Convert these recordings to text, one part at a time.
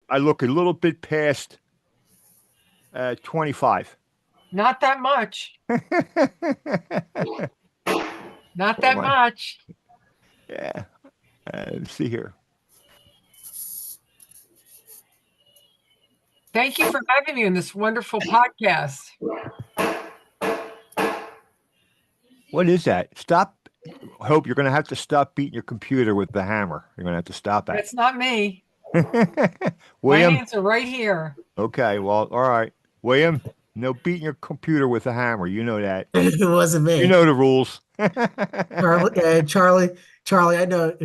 I look a little bit past 25. Not that much. Not Oh that my. much. Yeah. Let's see here. Thank you for having me in this wonderful podcast. What is that? Stop. Hope you're going to have to stop beating your computer with the hammer. You're going to have to stop that. That's not me. My William? hands are right here. Okay, well, all right. William, no beating your computer with a hammer. You know that. It wasn't You me. know the rules. Charlie, I know.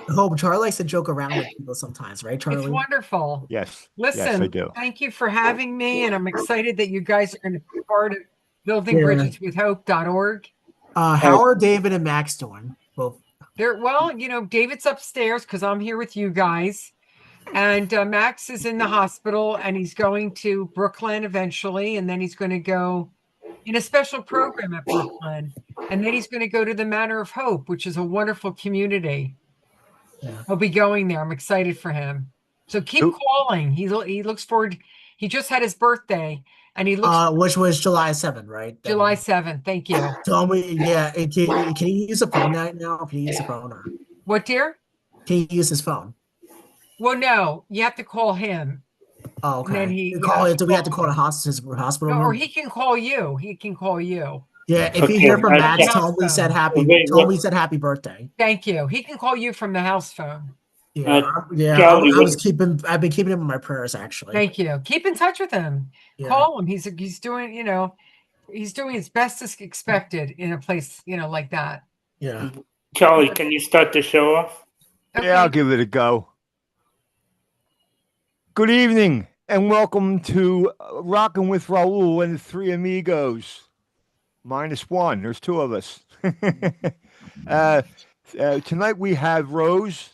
Hope Charlie likes to joke around with people sometimes, right, It's Charlie? wonderful. Yes. Yes, I Listen, do. thank you for having me, and I'm excited that you guys are going to be part of Yeah. buildingbridgeswithhope.org. How are David and Max doing? Both. Well, David's upstairs because I'm here with you guys. And Max is in the hospital and he's going to Brooklyn eventually. And then he's going to go in a special program at Brooklyn. And then he's going to go to the Manor of Hope, which is a wonderful community. Yeah. He'll be going there. I'm excited for him. So keep Who- calling. He looks forward. He just had his birthday and he looks Which was July 7th, right? July 7th. Thank you. Tell me, yeah. Can you use a phone now? Can you use a phone or What, dear? can you use his phone? Well, no, you have to call him. Oh, And then okay. yeah, Do we have to call his hospital no, or room? he can call you. He can call you. Yeah, if you Okay, hear from I- Max, yeah. tell him we said Wait, happy birthday. Thank you. He can call you from the house phone. Yeah, Charlie, I've been keeping him in my prayers actually. Thank you. Keep in touch with him. Yeah. Call him. He's doing, he's doing his best as expected in a place, like that. Yeah. Charlie, can you start the show off? Okay. Yeah, I'll give it a go. Good evening and welcome to Rockin' with Rahul and the Three Amigos. -1. There's two of us. Tonight we have Rose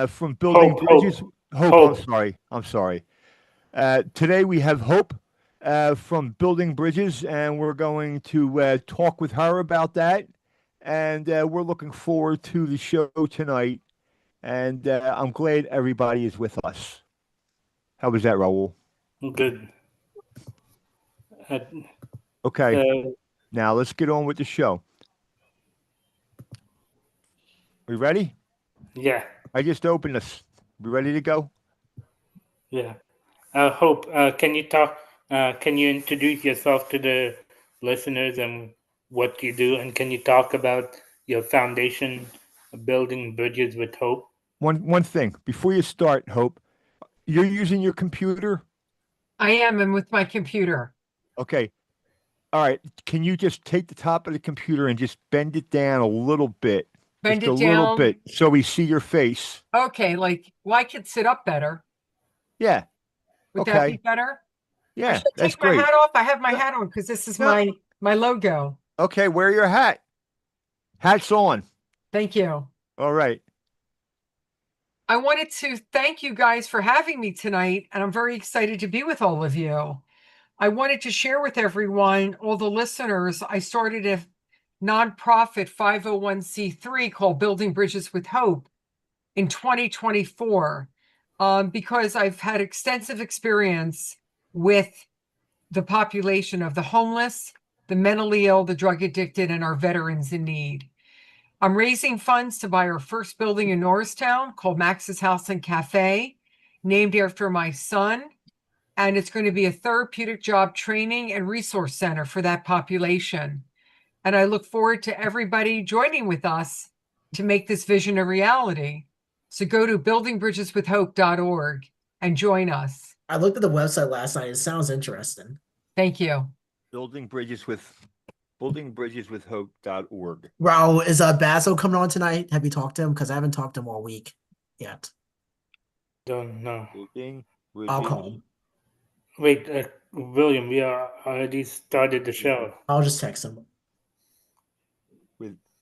from Building Hope, Bridges. Hope. I'm sorry. Today we have Hope from Building Bridges, and we're going to talk with her about that. And we're looking forward to the show tonight. And I'm glad everybody is with us. How was that, Rahul? Good. Okay. Now let's get on with the show. We ready? Yeah, I just opened this. We ready to go? yeah. Hope, can you talk? Can you introduce yourself to the listeners and what you do? And can you talk about your foundation, Building Bridges with Hope? One thing before you start, Hope, you're using your computer? I am, and with my computer. Okay. All right. Can you just take the top of the computer and just bend it down a little bit? Bend Just it a little down. bit so we see your face. Okay, I could sit up better. Yeah. Would that Okay. be better? I Yeah. should That's take my great. hat off. I have my hat on because this is No. my logo. Okay. Wear your hat. Hat's on. Thank you. All right. I wanted to thank you guys for having me tonight, and I'm very excited to be with all of you. I wanted to share with everyone, all the listeners, I started a nonprofit 501c3 called Building Bridges with Hope in 2024 because I've had extensive experience with the population of the homeless, the mentally ill, the drug addicted, and our veterans in need. I'm raising funds to buy our first building in Norristown called Max's House and Cafe, named after my son. And it's going to be a therapeutic job training and resource center for that population. And I look forward to everybody joining with us to make this vision a reality. So go to buildingbridgeswithhope.org and join us. I looked at the website last night. It sounds interesting. Thank you. buildingbridgeswithhope.org. Raul, is Basil coming on tonight? Have you talked to him? Because I haven't talked to him all week yet. Don't know. I'll call him. Wait, William, we already started the show. I'll just text him.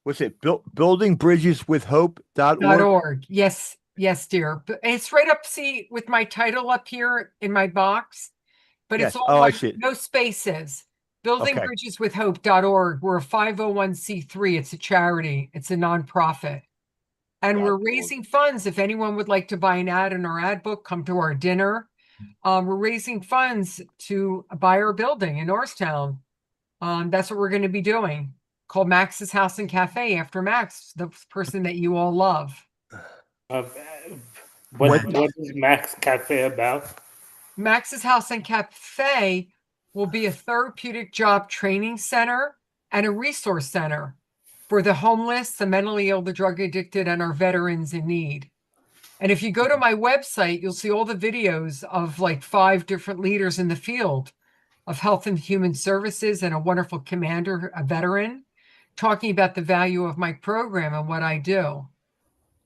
What's it? Buildingbridgeswithhope.org. .org. Yes, dear. But it's right up, see, with my title up here in my box. But Yes. it's all Oh, I see it. no spaces. Okay. Buildingbridgeswithhope.org. We're a 501c3. It's a charity. It's a nonprofit. And we're That's raising funds. If anyone would like to buy an ad in our ad book, come to our dinner. We're raising funds to buy our building in Norristown. That's what we're going to be doing, called Max's House and Cafe after Max, the person that you all love. Uh, What- what is Max Cafe about? Max's House and Cafe will be a therapeutic job training center and a resource center for the homeless, the mentally ill, the drug addicted, and our veterans in need. And if you go to my website, you'll see all the videos of like 5 different leaders in the field of health and human services and a wonderful commander, a veteran, talking about the value of my program and what I do.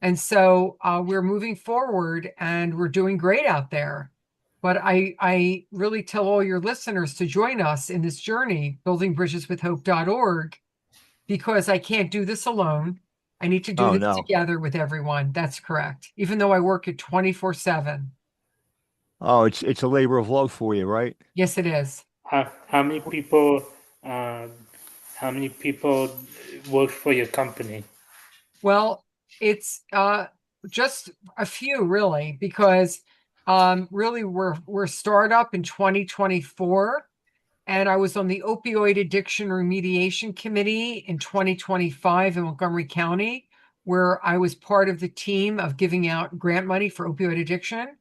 And so we're moving forward and we're doing great out there. But I really tell all your listeners to join us in this journey, buildingbridgeswithhope.org, because I can't do this alone. I need to do Oh, this no. together with everyone. That's correct. Even though I work at 24/7. Oh, it's a labor of love for you, right? Yes, it is. How many people? How many people work for your company? Well, it's just a few really, because really we're startup in 2024. And I was on the opioid addiction remediation committee in 2025 in Montgomery County, where I was part of the team of giving out grant money for opioid addiction.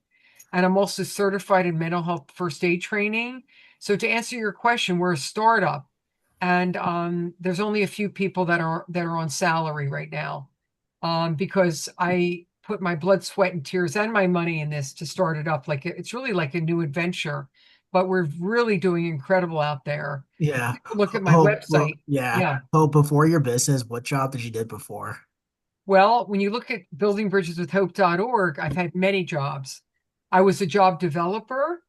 And I'm also certified in mental health first aid training. So to answer your question, we're a startup, and there's only a few people that are on salary right now, because I put my blood, sweat, and tears and my money in this to start it up. Like it's really like a new adventure, but we're really doing incredible out there. Yeah. Look at my Hope, website. yeah. Yeah. Hope, before your business, what job did you did before? Well, when you look at buildingbridgeswithhope.org, I've had many jobs. I was a job developer.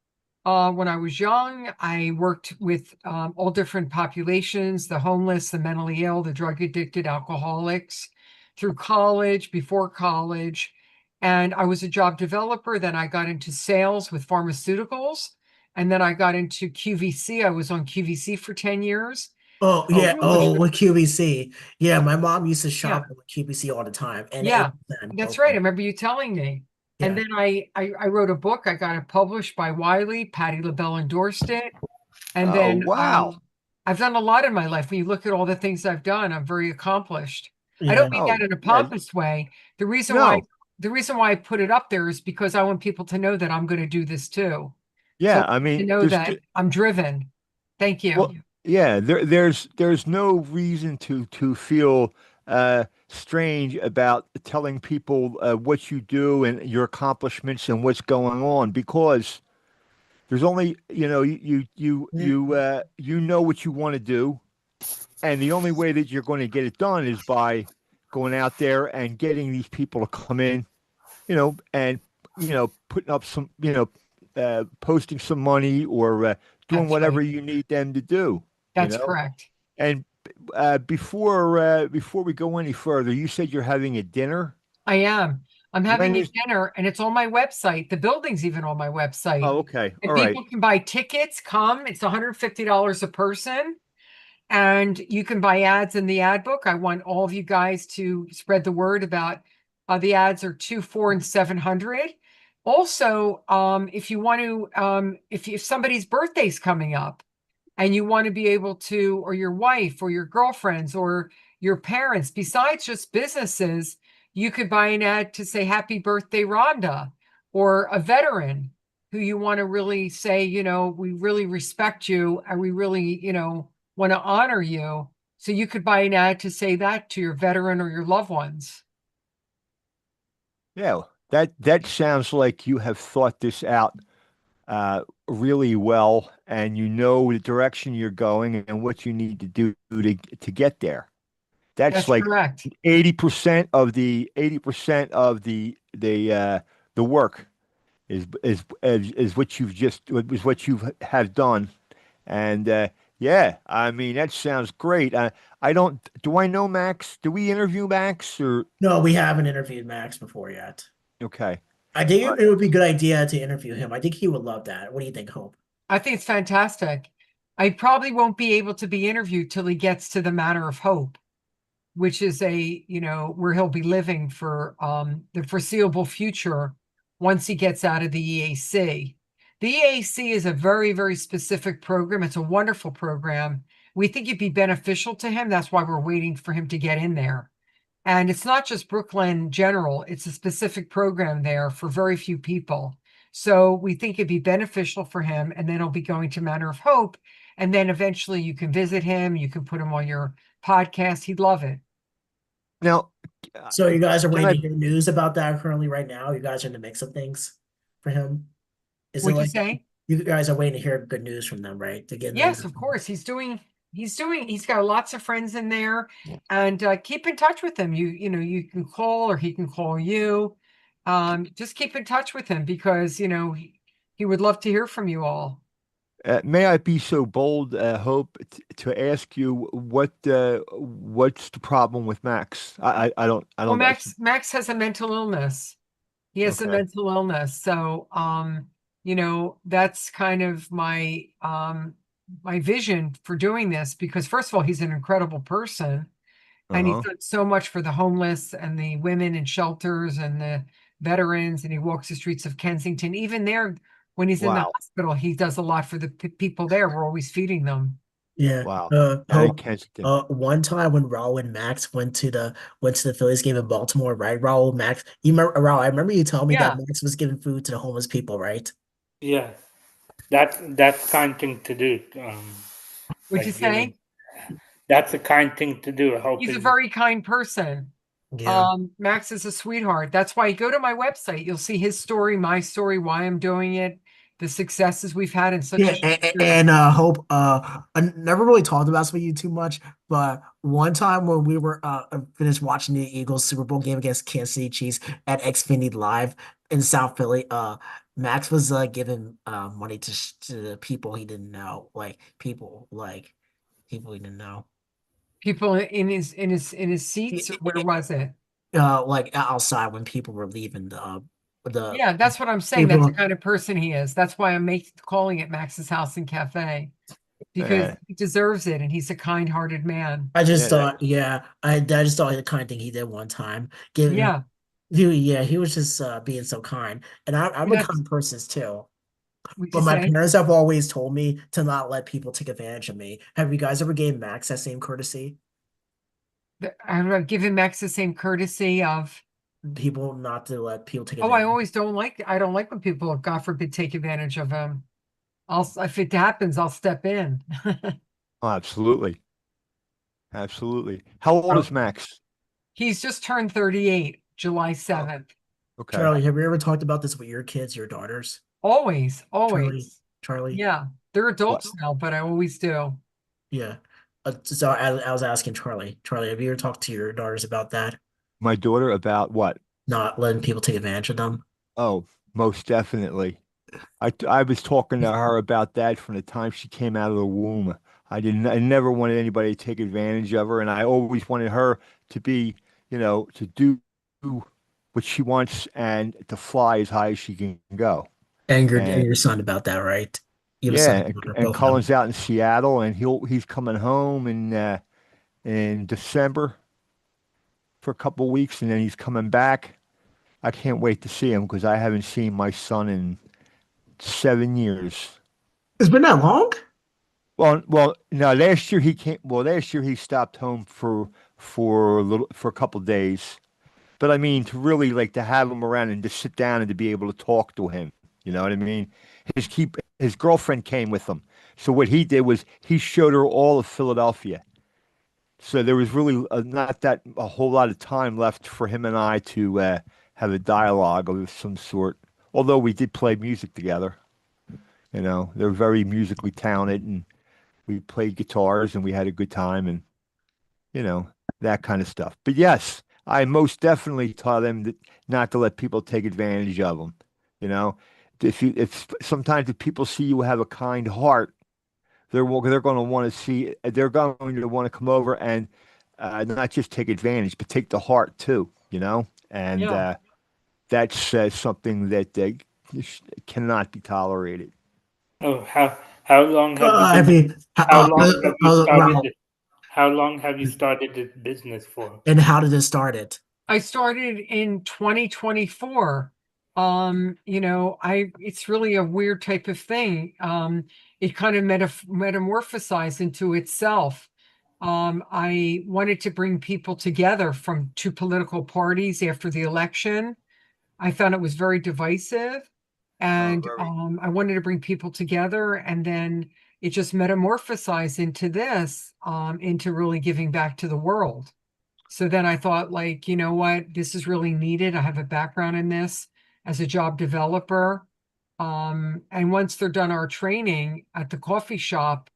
When I was young, I worked with all different populations, the homeless, the mentally ill, the drug addicted, alcoholics, through college, before college. And I was a job developer. Then I got into sales with pharmaceuticals. And then I got into QVC. I was on QVC for 10 years. Oh, Oh, yeah. really? Oh, with QVC. Yeah, my mom used to Yeah. shop with QVC all the time. And Yeah, 8%. that's right. I remember you telling me. And Yeah. then I wrote a book. I got it published by Wiley. Patty LaBelle endorsed it. And Oh, then wow. I've done a lot in my life. When you look at all the things I've done, I'm very accomplished. I Yeah. don't mean Oh, that in a yeah. pompous way. The reason No. why I put it up there is because I want people to know that I'm going to do this too. Yeah, So I to mean, know that I'm driven. Thank you. well, yeah, there's no reason to feel strange about telling people what you do and your accomplishments and what's going on, because there's only, you know what you want to do, and the only way that you're going to get it done is by going out there and getting these people to come in, and putting up some, posting some money, or doing That's whatever right. you need them to do. That's correct. And before we go any further, you said you're having a dinner. I am. I'm having When a is? dinner and it's on my website. The building's even on my website. Oh, okay. And All right. people can buy tickets, come. It's $150 a person. And you can buy ads in the ad book. I want all of you guys to spread the word about the ads are 2, 4, and 700. Also, if you want to, if somebody's birthday's coming up and you want to be able to, or your wife or your girlfriends or your parents, besides just businesses, you could buy an ad to say, happy birthday, Rhonda, or a veteran who you want to really say, we really respect you and we really, want to honor you. So you could buy an ad to say that to your veteran or your loved ones. Yeah, that sounds like you have thought this out really well, and you know the direction you're going and what you need to do to get there. That's That's like correct. 80% of the work is what you have done. And yeah, I mean, that sounds great. Do I know Max? Do we interview Max, or No, we haven't interviewed Max before yet. okay? I think it would be a good idea to interview him. I think he would love that. What do you think, Hope? I think it's fantastic. I probably won't be able to be interviewed till he gets to the matter of hope. which is where he'll be living for the foreseeable future once he gets out of the EAC. The EAC is a very, very specific program. It's a wonderful program. We think it'd be beneficial to him. That's why we're waiting for him to get in there. And it's not just Brooklyn General, it's a specific program there for very few people. So we think it'd be beneficial for him. And then he'll be going to Manor of Hope. And then eventually you can visit him. You can put him on your podcast. He'd love it. Now, So you guys are can waiting I- to hear news about that currently right now? You guys are in the mix of things for him? Is it What'd you like say? you guys are waiting to hear good news from them, right? To get Yes, them. of course. He's got lots of friends in there, and keep in touch with him. You can call or he can call you. Just keep in touch with him because, he would love to hear from you all. may I be so bold, Hope, to ask you what's the problem with Max? I don't Well, know. Max has a mental illness. He has a Okay. mental illness. So, that's kind of my vision for doing this because first of all, he's an incredible person. And he's Uh-huh. done so much for the homeless and the women in shelters and the veterans. And he walks the streets of Kensington. Even there, when he's in the Wow. hospital, he does a lot for the people there. We're always feeding them. Yeah. Wow. Hope, Kensington. one time when Raul and Max went to the Phillies game in Baltimore, right? Raul, Max, you remember Raul? I remember you telling me Yeah. that Max was giving food to the homeless people, right? Yeah, that's kind thing to do. Would you like giving- say? That's a kind thing to do. Helping. He's a very kind person. Yeah. Max is a sweetheart. That's why you go to my website. You'll see his story, my story, why I'm doing it, the successes we've had in such Yeah, a short period. and Hope, I never really talked about this with you too much, but one time when we were finished watching the Eagles Super Bowl game against Kansas City Chiefs at Xfinity Live in South Philly, Max was giving money to the people he didn't know, people he didn't know, People in his seats, or where was it? outside when people were leaving the Yeah, that's what I'm saying. That's the people. kind of person he is. That's why I'm calling it Max's House and Cafe because Yeah. he deserves it, and he's a kind-hearted man. I just Yeah. thought, I just thought the kind thing he did one time. Yeah, He was just being so kind, and I'm a That's- kind person too. would But you my say? parents have always told me to not let people take advantage of me. Have you guys ever gave Max that same courtesy? I've given Max the same courtesy of. People not to let people take Oh, I advantage. always don't like. I don't like when people, God forbid, take advantage of him. If it happens, I'll step in. Oh, absolutely. Absolutely. How old is Max? He's just turned 38, July 7th. Okay. Charlie, have you ever talked about this with your kids, your daughters? Always, always. Charlie. Yeah, they're adults now, but I always do. Yeah. So I was asking Charlie. Charlie, have you ever talked to your daughters about that? My daughter about what? Not letting people take advantage of them? Oh, most definitely. I was talking to her about that from the time she came out of the womb. I never wanted anybody to take advantage of her, and I always wanted her to be, to do what she wants and to fly as high as she can go. And And your son about that, right? You have a yeah, son and, daughter, and both of Cullen's them. out in Seattle, and he's coming home in December for a couple weeks, and then he's coming back. I can't wait to see him because I haven't seen my son in 7 years. It's been that long? Well, no. Last year he came. Well, last year he stopped home for a couple days. But I mean, to really like to have him around and to sit down and to be able to talk to him. You know what I mean? His girlfriend came with him. So what he did was he showed her all of Philadelphia. So there was really not that a whole lot of time left for him and I to have a dialogue of some sort. Although we did play music together. They're very musically talented, and we played guitars and we had a good time, and that kind of stuff. But yes, I most definitely taught them that not to let people take advantage of them. If sometimes if people see you have a kind heart, they're going to want to see, they're going to want to come over and not just take advantage, but take the heart too. And Yeah. that's something that cannot be tolerated. Oh, how long have you I been, mean, how long have you started Raul, this? How long have you started this business for? And how did it start it? I started in 2024. It's really a weird type of thing. It kind of metamorphosized into itself. I wanted to bring people together from two political parties after the election. I found it was very divisive, and Very. I wanted to bring people together, and then it just metamorphosized into this, into really giving back to the world. So then I thought, like, you know what, this is really needed. I have a background in this as a job developer. And once they're done our training at the coffee shop,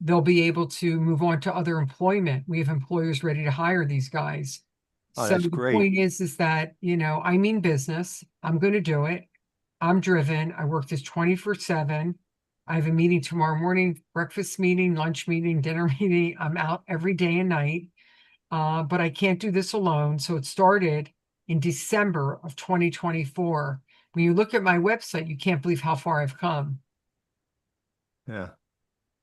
they'll be able to move on to other employment. We have employers ready to hire these guys. Oh, So that's the great. point is that, I mean business. I'm going to do it. I'm driven. I work this 24/7. I have a meeting tomorrow morning, breakfast meeting, lunch meeting, dinner meeting. I'm out every day and night. But I can't do this alone. So it started in December of 2024. When you look at my website, you can't believe how far I've come. Yeah.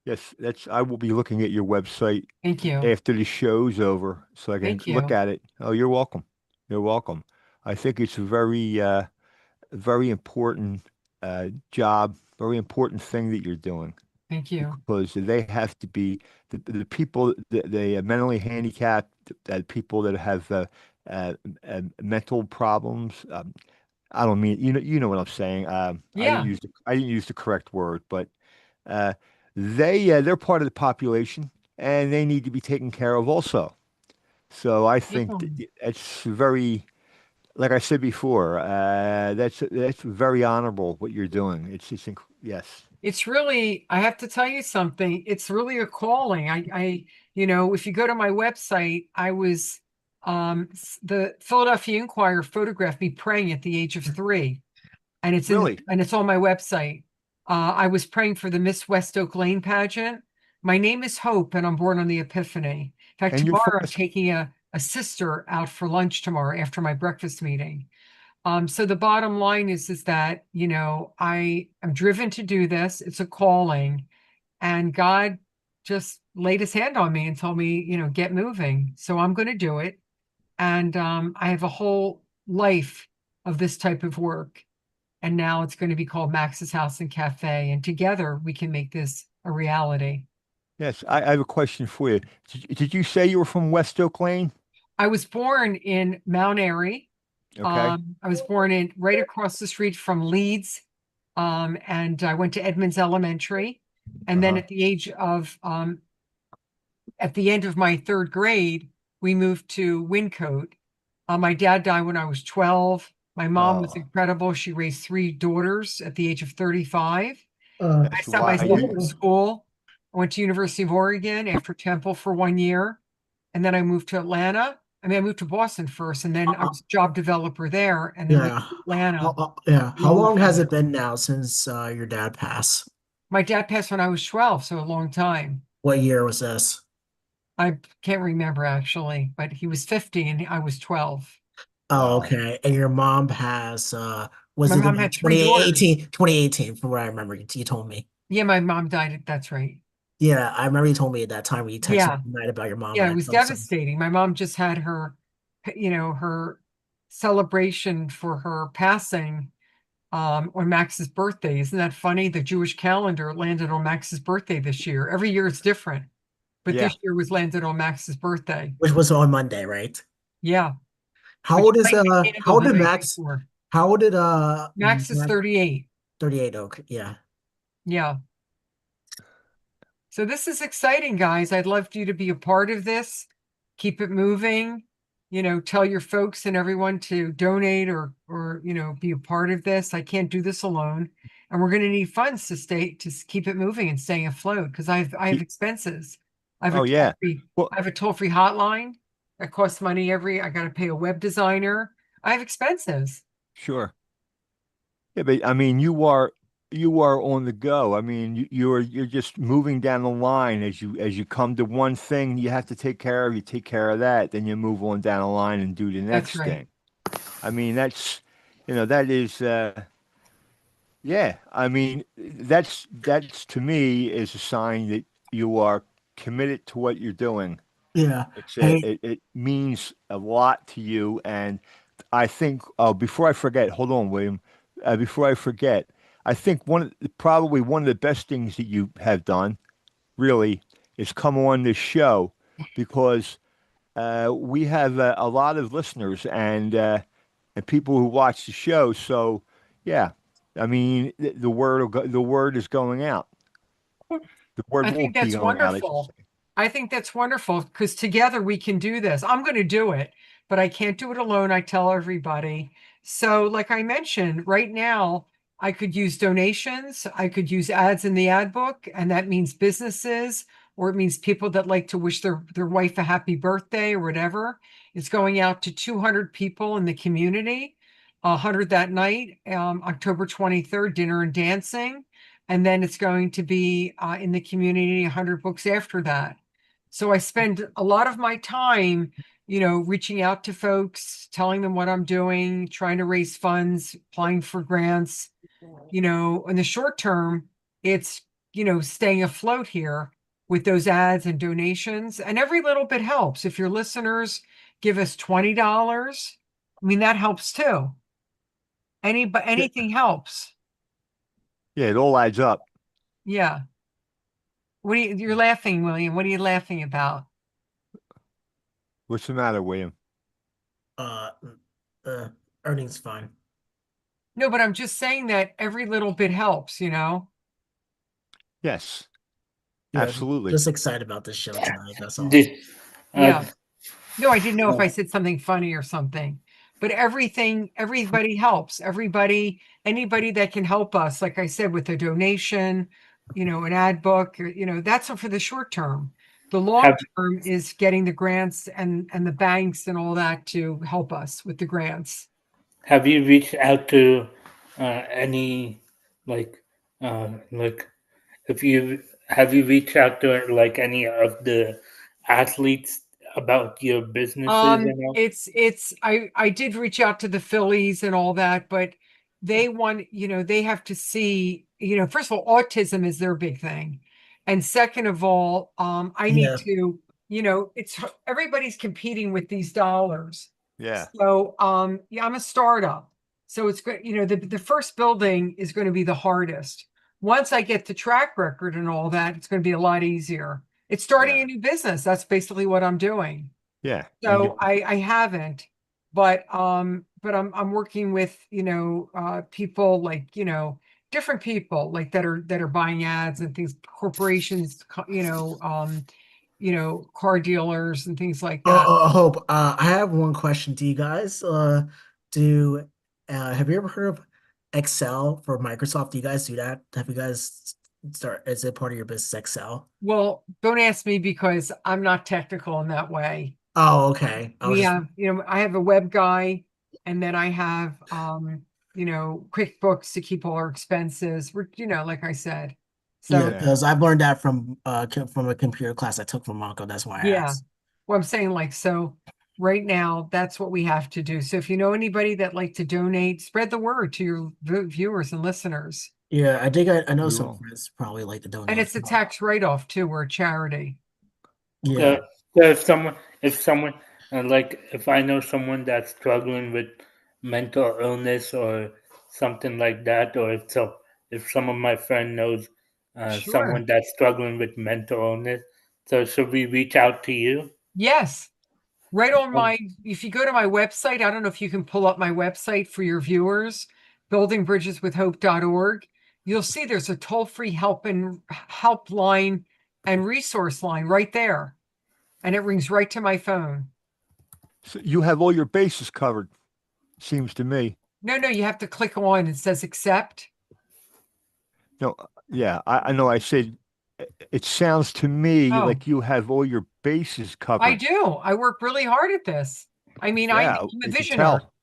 Yes, I will be looking at your website Thank you. after the show's over so I can Thank look you. at it. Oh, you're welcome. You're welcome. I think it's a very important job, very important thing that you're doing Thank you. because they have to be the people, the mentally handicapped, people that have uh, mental problems. I don't mean you know what I'm saying. Yeah. I didn't use the correct word, but uh, they're part of the population and they need to be taken care of also. So I think that Definitely. it's very, like I said before, that's very honorable what you're doing. Yes, It's really, I have to tell you something. It's really a calling. If you go to my website, the Philadelphia Inquirer photographed me praying at the age of 3, and really. it's on my website. I was praying for the Miss West Oak Lane pageant. My name is Hope, and I'm born on the Epiphany. In fact, And you're from tomorrow I'm West. taking a sister out for lunch tomorrow after my breakfast meeting. So the bottom line is that, I am driven to do this. It's a calling, and God just laid his hand on me and told me, get moving. So I'm going to do it. And I have a whole life of this type of work. And now it's going to be called Max's House and Cafe. And together we can make this a reality. Yes, I have a question for you. Did you say you were from West Oak Lane? I was born in Mount Airy. Okay. I was born in right across the street from Leeds. And I went to Edmonds Elementary. And then Uh-huh. at the end of my 3rd grade, we moved to Wyncote. My dad died when I was 12. My mom was Oh, incredible. She raised 3 daughters at the age of 35. I that's set why myself up school. I went to University of Oregon after Temple for 1 year. And then I moved to Atlanta. I moved to Boston first, and then I Uh, was a job developer there, and then we yeah. moved to Atlanta. Yeah. How Along with long has them. it been now since your dad passed? My dad passed when I was 12, so a long time. What year was this? I can't remember actually, but he was 50 and I was 12. Oh, wow. okay. And your mom has was My it mom in had 3 daughters. 2018 from what I remember you told me. Yeah, my mom died. That's right. Yeah, I remember you told me at that time when you texted me Yeah. tonight about your mom Yeah, and it I was felt so devastating. My mom just had her celebration for her passing on Max's birthday. Isn't that funny? The Jewish calendar landed on Max's birthday this year. Every year it's different, but Yeah, this year was landed on Max's birthday. which was on Monday, right? Yeah, How but she old is lighted a how candle old the did night Max before. how old did Max is 38. 38, okay, yeah. Yeah. So this is exciting, guys. I'd love you to be a part of this. Keep it moving. Tell your folks and everyone to donate or be a part of this. I can't do this alone. And we're going to need funds to keep it moving and staying afloat because I have Ye- expenses. I have a oh yeah. toll-free Well, I have a toll-free hotline that costs money I got to pay a web designer. I have expenses. sure. Yeah, but I mean, you are on the go. I mean, you're just moving down the line as you come to one thing you have to take care of. You take care of that, then you move on down the line and do the That's next right. thing. I mean, that is, yeah. I mean, that's to me is a sign that you are committed to what you're doing Yeah. It's Hey, it means a lot to you, and I think. Oh, before I forget, hold on, William. Before I forget, I think probably one of the best things that you have done, really, is come on this show because we have a lot of listeners and people who watch the show. So, yeah, I mean, the word is going out. The word I will think be that's going out, I should wonderful. say. I think that's wonderful because together we can do this. I'm going to do it, but I can't do it alone. I tell everybody. So, like I mentioned, right now, I could use donations. I could use ads in the ad book, and that means businesses or it means people that like to wish their wife a happy birthday or whatever. It's going out to 200 people in the community, 100 that night, October 23rd, dinner and dancing. And then it's going to be in the community 100 books after that. So I spend a lot of my time, reaching out to folks, telling them what I'm doing, trying to raise funds, applying for grants. In the short term, it's, staying afloat here with those ads and donations. And every little bit helps. If your listeners give us $20, I mean, that helps too. But Yeah, anything helps. yeah, it all adds up. Yeah. You're laughing, William. What are you laughing about? What's the matter, William? uh, uh, earnings fine. No, but I'm just saying that every little bit helps. Yes, Yeah, absolutely. just excited about this show tonight. That's all. This, uh, Yeah. No, I didn't know if uh, I said something funny or something. But everybody helps. Anybody that can help us, like I said, with a donation, an ad book, or, that's for the short term. The long have term is getting the grants and the banks and all that to help us with the grants. have you reached out to any like like if you have you reached out to like any of the athletes about your businesses and all? I did reach out to the Phillies and all that, but they have to see, first of all, autism is their big thing. And second of all, I need Yeah. to, it's everybody's competing with these dollars. Yeah, So, yeah, I'm a startup. So it's good, the first building is going to be the hardest. Once I get the track record and all that, it's going to be a lot easier. It's yeah, starting a new business. That's basically what I'm doing. yeah. And you, So I haven't, but I'm working with, people like, different people like that are buying ads and things, corporations, car dealers and things like that. Hope. I have one question to you guys. Do Have you ever heard of Excel for Microsoft? Do you guys do that? Have you guys start? Is it part of your business, Excel? Well, don't ask me because I'm not technical in that way. Oh, okay. I was We just have, I have a web guy and then I have, QuickBooks to keep all our expenses. Like I said. Yeah, So yeah. because I've learned that from a computer class I took from Monco. That's why I yeah, asked. well, I'm saying so right now, that's what we have to do. So if you know anybody that like to donate, spread the word to your viewers and listeners. Yeah, I know We some will. friends probably like to And donate. it's a tax write-off too. We're a charity. Yeah. So if someone like if I know someone that's struggling with mental illness or something like that, or if some of my friend knows Sure. someone that's struggling with mental illness, so should we reach out to you? Yes. Right on Um, if you go to my website, I don't know if you can pull up my website for your viewers, buildingbridgeswithhope.org. You'll see there's a toll-free helpline and resource line right there. And it rings right to my phone. So you have all your bases covered, seems to me. No, you have to click on it says accept. No, yeah, I know. I said it sounds to me Oh, like you have all your bases I covered. do. I work really hard at this. I mean, I'm Yeah, a we could visionary. tell.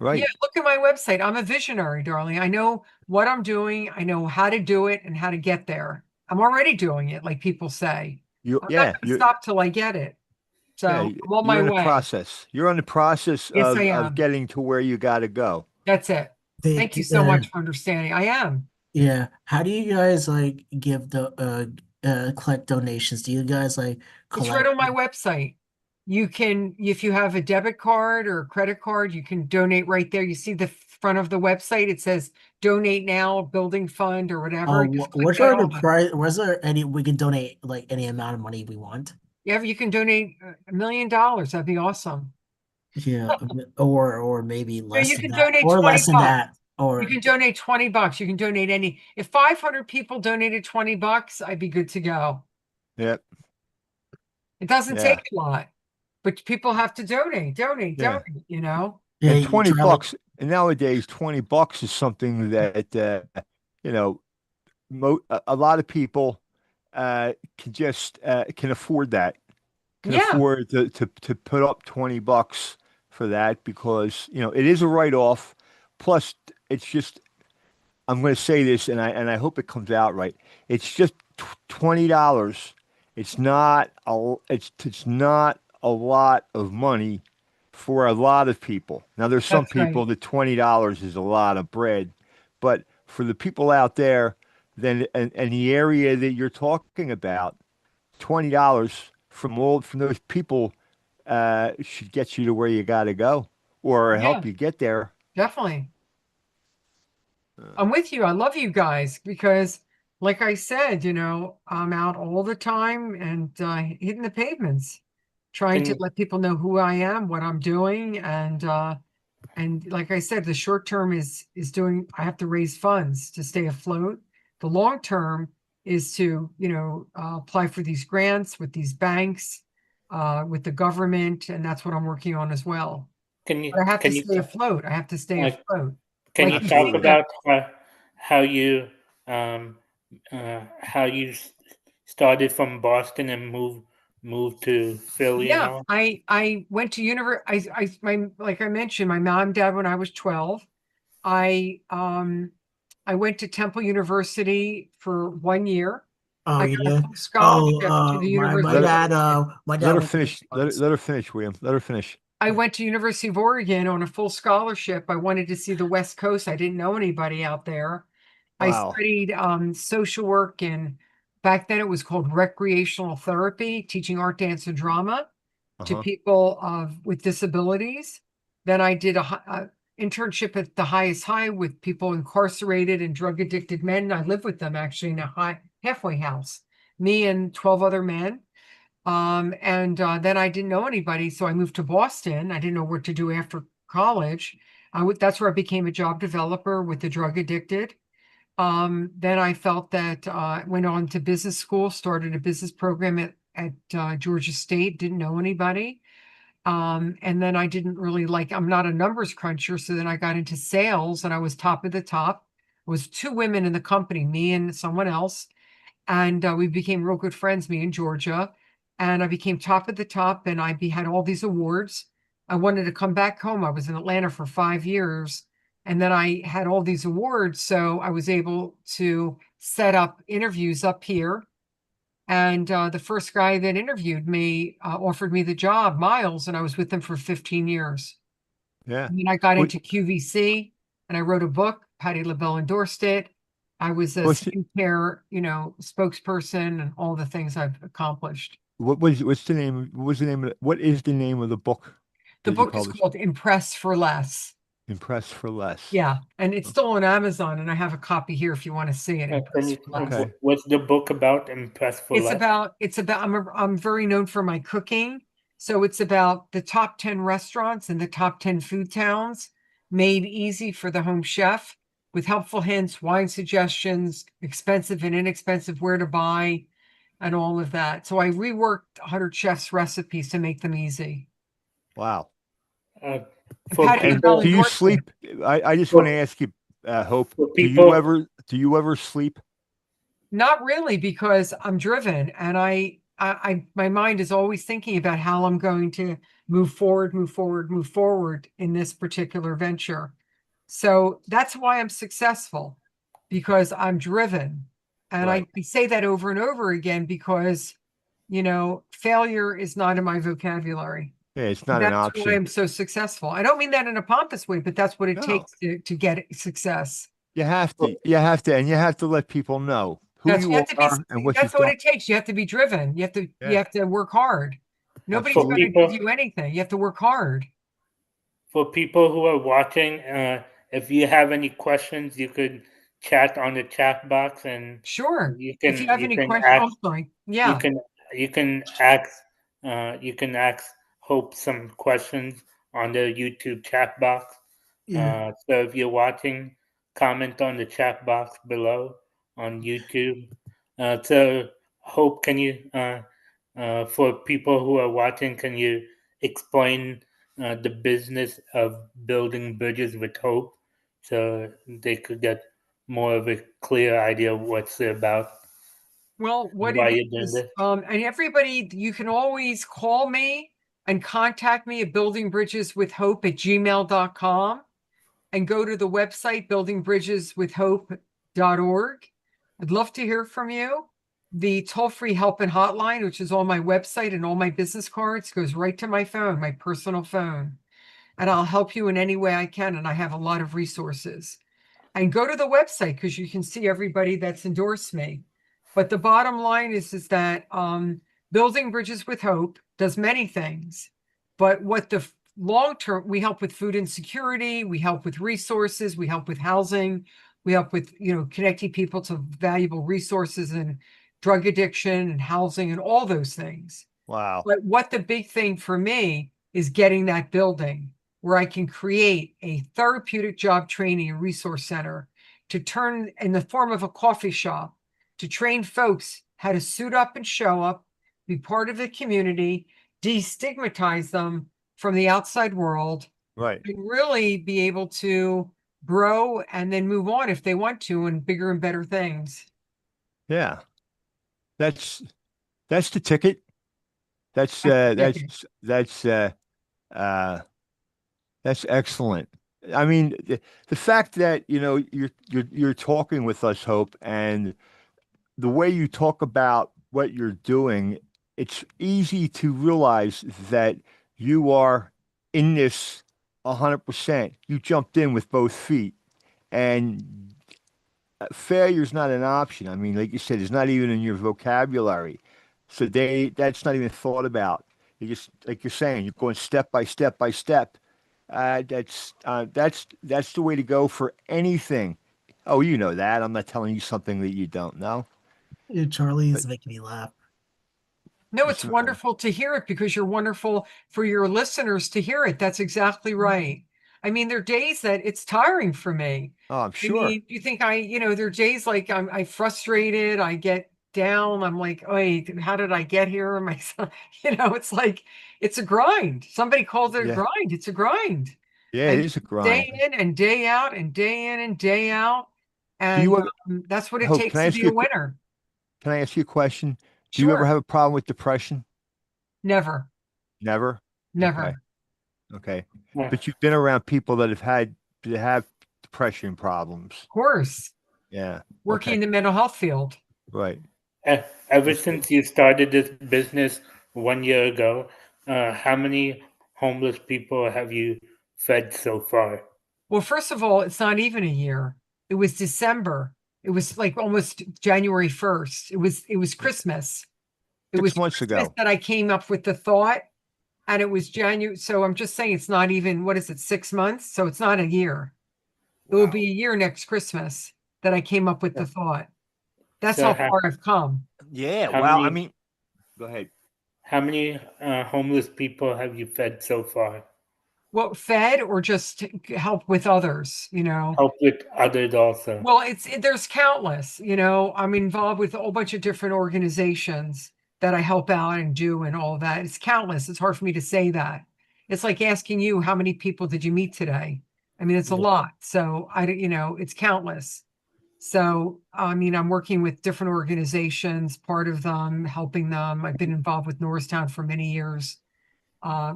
Yeah, Right. look at my website. I'm a visionary, darling. I know what I'm doing. I know how to do it and how to get there. I'm already doing it, like people say. You, I'm not yeah, going to stop till I get it. yeah, So I'm on you're my in the way. process. You're on the process Yes, I of am. getting to where you got to go. That's it. Thank you so much for understanding. I am. Yeah. How do you guys like give collect donations? Do you guys like It's right collect? on my website. You can, if you have a debit card or a credit card, you can donate right there. You see the front of the website. It says donate now, building fund or whatever. Just click What that are the on. price? Was there any we can donate like any amount of money we want? Yeah, you can donate $1 million. That'd be awesome. Yeah, or maybe No, less you than can that, donate or 20 less than bucks. that, You or can donate 20 bucks. You can donate any. If 500 people donated 20 bucks, I'd be good to go. Yep. It doesn't Yeah. take a lot, but people have to donate, Yeah. you know? yeah, And you 20 try like bucks, and nowadays 20 bucks is something that you know, a lot of people can just can afford that. Can Yeah, afford to put up 20 bucks for that because, it is a write-off. Plus it's just I'm going to say this and I hope it comes out right. It's just $20. It's not a lot of money for a lot of people. Now there's some that's people right. that $20 is a lot of bread, but for the people out there then and the area that you're talking about, $20 from those people should get you to where you got to go or Yeah, help you get there. definitely. I'm with you. I love you guys because, like I said, I'm out all the time and hitting the pavements, trying to Can let people know who I am, what I'm doing, and like I said, the short term is doing. I have to raise funds to stay afloat. The long term is to apply for these grants with these banks, with the government, and that's what I'm working on as well. can you But I have to can you stay afloat. I have to stay uh, afloat. can Like you you talk see that. Absolutely. about how you um how you started from Boston and moved to Philly and Yeah, all? I went to my like I mentioned, my mom and dad when I was 12. I um I went to Temple University for 1 year. oh I got a yeah, full scholarship to the my Let University her of dad Oregon. my dad let her went to finish. Let her finish, William. Let her finish. I went to University of Oregon on a full scholarship. I wanted to see the West Coast. I didn't know anybody out there. I Wow. studied social work, and back then it was called recreational therapy, teaching art, dance, and drama to Uh-huh. people with disabilities. Then I did a internship at the highest high with people incarcerated and drug addicted men. I lived with them actually in a halfway house, me and 12 other men. And then I didn't know anybody, so I moved to Boston. I didn't know what to do after college. That's where I became a job developer with the drug addicted. Then I felt that went on to business school, started a business program at Georgia State, didn't know anybody. And then I didn't really I'm not a numbers cruncher. So then I got into sales and I was top of the top. It was two women in the company, me and someone else. And we became real good friends, me and Georgia. And I became top of the top and had all these awards. I wanted to come back home. I was in Atlanta for 5 years. And then I had all these awards. So I was able to set up interviews up here. And the first guy that interviewed me offered me the job, Miles, and I was with them for 15 years. Yeah. I mean, I got What into QVC and I wrote a book. Patty LaBelle endorsed it. I was a what's the, skincare, spokesperson and all the things I've accomplished. what's the name? What is the name of the book The that you book is published? called Impress for Less. Impress for Less. Yeah, and it's still on Amazon, and I have a copy here if you want to see it. Can Impress you for Less. Okay. what's the book about? Impressed for Less? I'm very known for my cooking. So it's about the top 10 restaurants and the top 10 food towns made easy for the home chef with helpful hints, wine suggestions, expensive and inexpensive, where to buy, and all of that. So I reworked 100 chefs' recipes to make them easy. Wow. Uh, And for Patty And LaBelle do people you endorsed it. sleep? I just want to for, ask you, Hope, for people do you ever sleep? Not really, because I'm driven and my mind is always thinking about how I'm going to move forward, move forward, move forward in this particular venture. So that's why I'm successful, because I'm driven. And Right. I say that over and over again because, failure is not in my vocabulary. Yeah, it's And not an that's why option. I'm so successful. I don't mean that in a pompous way, but that's what it No. takes to get success. You have to, and you have to let people know who That's, you you have to be, are and what that's you've what done. it takes. You have to be driven. You Yeah, have to work hard. Nobody's absolutely. going to give you anything. You have to work hard. For people who are watching, if you have any questions, you could chat on the chat box, and Sure. you If you can have you any can questions, ask oh, sorry. you Yeah, can you can ask you can ask Hope some questions on the YouTube chat box. Yeah. So if you're watching, comment on the chat box below on YouTube. So Hope, can you for people who are watching, can you explain the business of building bridges with hope so they could get more of a clear idea of what's it about well, and what why it you're doing is, this? and everybody, you can always call me and contact me at buildingbridgeswithhope@gmail.com and go to the website buildingbridgeswithhope.org. I'd love to hear from you. The toll-free help and hotline, which is on my website and all my business cards, goes right to my phone, my personal phone. And I'll help you in any way I can. And I have a lot of resources. And go to the website because you can see everybody that's endorsed me. But the bottom line is that Building Bridges with Hope does many things. But what the long term, we help with food insecurity, we help with resources, we help with housing, we help with, connecting people to valuable resources and drug addiction and housing and all those things. Wow. But what the big thing for me is getting that building where I can create a therapeutic job training and resource center to turn in the form of a coffee shop to train folks how to suit up and show up, be part of the community, destigmatize them from the outside world, Right. and really be able to grow and then move on if they want to and bigger and better things. Yeah. That's the ticket. That's That's the ticket. uh that's excellent. I mean, the fact that, you're talking with us, Hope, and the way you talk about what you're doing, it's easy to realize that you are in this 100%. You jumped in with both feet, and failure's not an option. I mean, like you said, it's not even in your vocabulary. So that's not even thought about. You just, like you're saying, you're going step by step by step. That's the way to go for anything. Oh, you know that. I'm not telling you something that you don't know. Yeah, Charlie But is making me laugh. No, it's, it's wonderful to hear it because you're wonderful for your listeners to hear it. That's exactly right. I mean, there are days that it's tiring for me. oh, I'm I sure. mean, you think there are days like I frustrated, I get down, I'm like, oh, how did I get here? Am I, it's like, it's a grind. Somebody calls it a Yeah, grind. It's a grind. yeah, it And is a day grind. in and day out and day in and day out. Do And you ever, that's what it Hope, can takes I to ask be you, a winner. can I ask you a question? Do you ever Sure. have a problem with depression? Never, Never. Okay. never. Okay. Yeah. But you've been around people that have depression problems. Of course. Yeah. Working Okay. in the mental health field. Right. Ever That's good. since you started this business 1 year ago, how many homeless people have you fed so far? Well, first of all, it's not even a year. It was December. It was like almost January 1st. It was Christmas. It was 6 months Christmas ago. that I came up with the thought, and it was January. So I'm just saying it's not even, what is it, 6 months? So it's not a year. It will be a year next Christmas that I came up with the thought. That's So how far I've come. Yeah. how Wow. I many mean, go ahead. how many homeless people have you fed so far? Well, fed or just help with others, Help with others also. Well, there's countless, I'm involved with a whole bunch of different organizations that I help out and do and all that. It's countless. It's hard for me to say that. It's like asking you, how many people did you meet today? I mean, it's a Yeah. lot. So it's countless. So, I mean, I'm working with different organizations, part of them, helping them. I've been involved with Norristown for many years,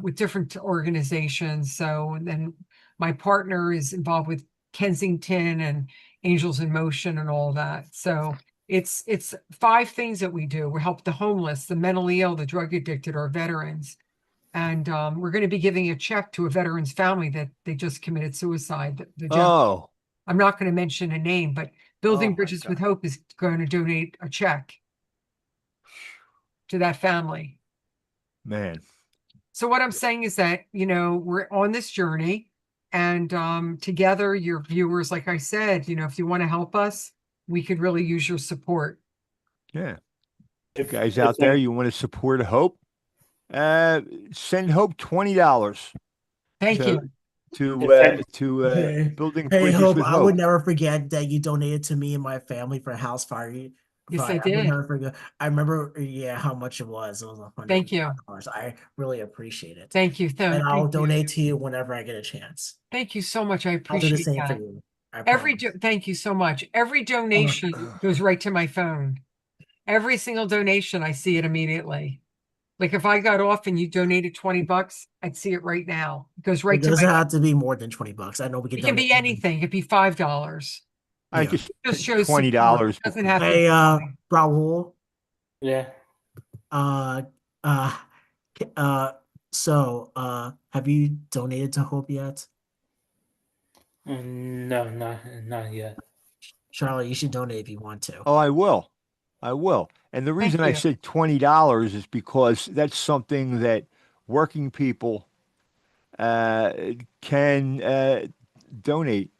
with different organizations. So, and then my partner is involved with Kensington and Angels in Motion and all that. So it's 5 things that we do. We help the homeless, the mentally ill, the drug addicted, our veterans. And we're going to be giving a check to a veteran's family that they just committed suicide. The gentleman, Oh, I'm not going to mention a name, but Building my Bridges with God. Hope is going to donate a check to that family. Man. So what I'm saying is that, we're on this journey, and together, your viewers, like I said, if you want to help us, we could really use your support. Yeah. If, Guys if out there, you want to support Hope? Send Hope $20 Thank to you. Hey, Building hey, Bridges Hope, with I would Hope. never forget that you donated to me and my family for a house fire. Yes, I I would did. never forget. I remember, yeah, how much it was. It was Thank you. $105. I really appreciate it. Thank you. And I'll Thank you. donate to you whenever I get a chance. Thank you so much. I I'll do the appreciate same for that. you. I promise. Thank you so much. Every donation goes right to my phone. Every single donation, I see it immediately. Like if I got off and you donated $20, I'd see it right now. It goes right It to doesn't my. have to be more than $20. I know we can It can donate. be anything. It could be $5. I Yeah. just Just shows support. $20 It doesn't because have to Hey, be money. Rahul, yeah, uh, uh, have you donated to Hope yet? no, not yet. Charlotte, you should donate if you want to. oh, I will. I will. And the Thank reason I you. said $20 is because that's something that working people uh, can donate,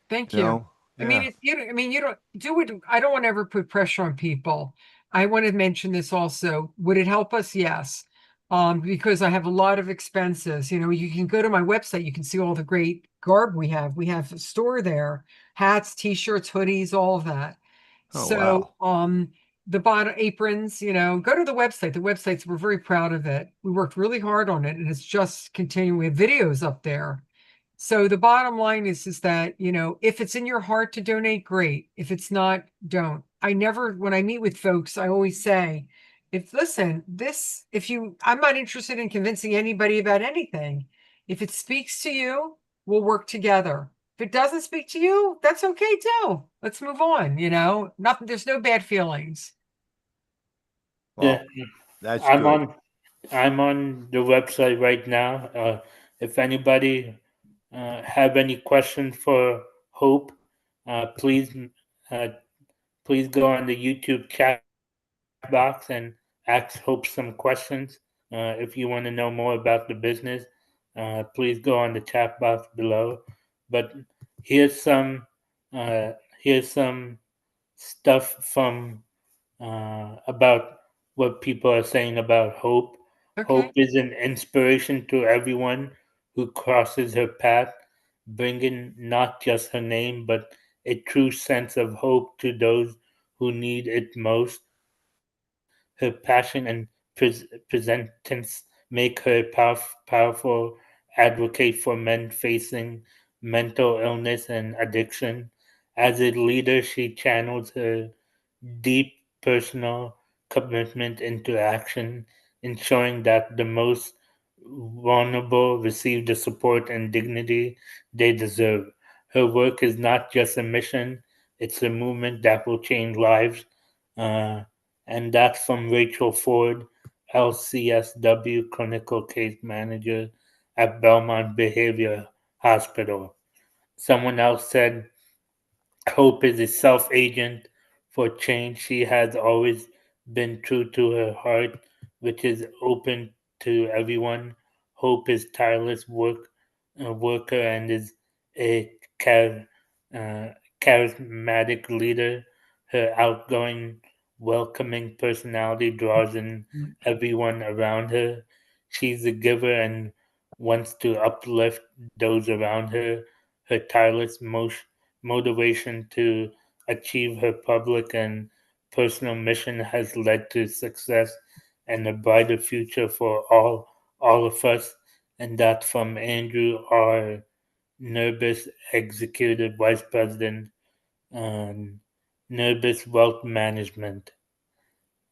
Thank you you. know? I mean, Yeah. you don't do it. I don't want to ever put pressure on people. I want to mention this also. Would it help us? Yes. Because I have a lot of expenses. You can go to my website. You can see all the great garb we have. We have a store there, hats, t-shirts, hoodies, all of that. Oh, So, wow. the bottom aprons, go to the website. The websites, we're very proud of it. We worked really hard on it, and it's just continuing. We have videos up there. So the bottom line is that, if it's in your heart to donate, great. If it's not, don't. When I meet with folks, I always say, I'm not interested in convincing anybody about anything. If it speaks to you, we'll work together. If it doesn't speak to you, that's okay too. Let's move on, nothing, there's no bad feelings. Well, Yeah, that's I'm good. on I'm on the website right now. If anybody have any questions for Hope, please uh, please go on the YouTube chat box and ask Hope some questions. If you want to know more about the business, please go on the chat box below. But here's some uh, here's some stuff from about what people are saying about Hope. Okay. Hope is an inspiration to everyone who crosses her path, bringing not just her name, but a true sense of hope to those who need it most. Her passion and presentance make her a powerful advocate for men facing mental illness and addiction. As a leader, she channels her deep personal commitment into action, ensuring that the most vulnerable receive the support and dignity they deserve. Her work is not just a mission, it's a movement that will change lives. Uh, and that's from Rachel Ford, LCSW Clinical Case Manager at Belmont Behavior Hospital. Someone else said, Hope is a self agent for change. She has always been true to her heart, which is open to everyone. Hope is tireless worker and is a uh, charismatic leader. Her outgoing, welcoming personality draws in everyone around her. She's a giver and wants to uplift those around her. Her tireless motivation to achieve her public and personal mission has led to success and a brighter future for all of us. And that from Andrew R. Nerbus, Executive Vice President, um, Nerbus Wealth Management,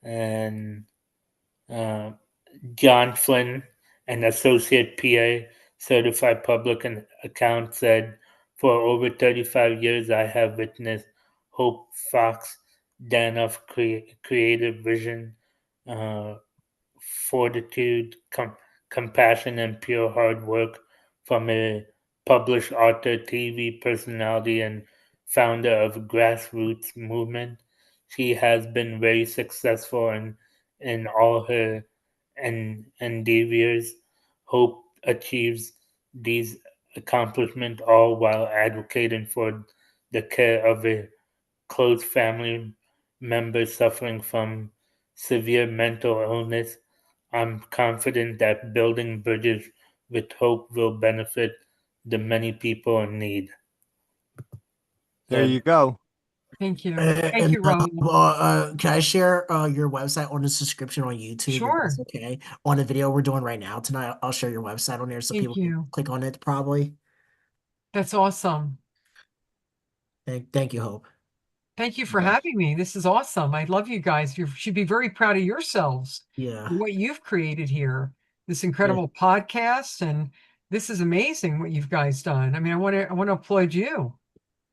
and uh, John Flynn, an associate PA, certified public account, said, "For over 35 years, I have witnessed Hope Fox Danoff creative vision, uh, fortitude, compassion, and pure hard work from a published author, TV personality, and founder of grassroots movement. She has been very successful in all her endeavors. Hope achieves these accomplishments all while advocating for the care of a close family member suffering from severe mental illness. I'm confident that building bridges with hope will benefit the many people in need. There you go. Thank you. Thank And you, Rahul. can I share your website on the subscription on YouTube? If Sure. that's okay. On the video we're doing right now tonight, I'll share your website on there so Thank people can you. click on it probably. That's awesome. Thank you, Hope. Thank you for Yes. having me. This is awesome. I love you guys. You should be very proud of yourselves Yeah. for what you've created here. This incredible podcast, and this is amazing what you've guys done. I mean, I want to applaud you.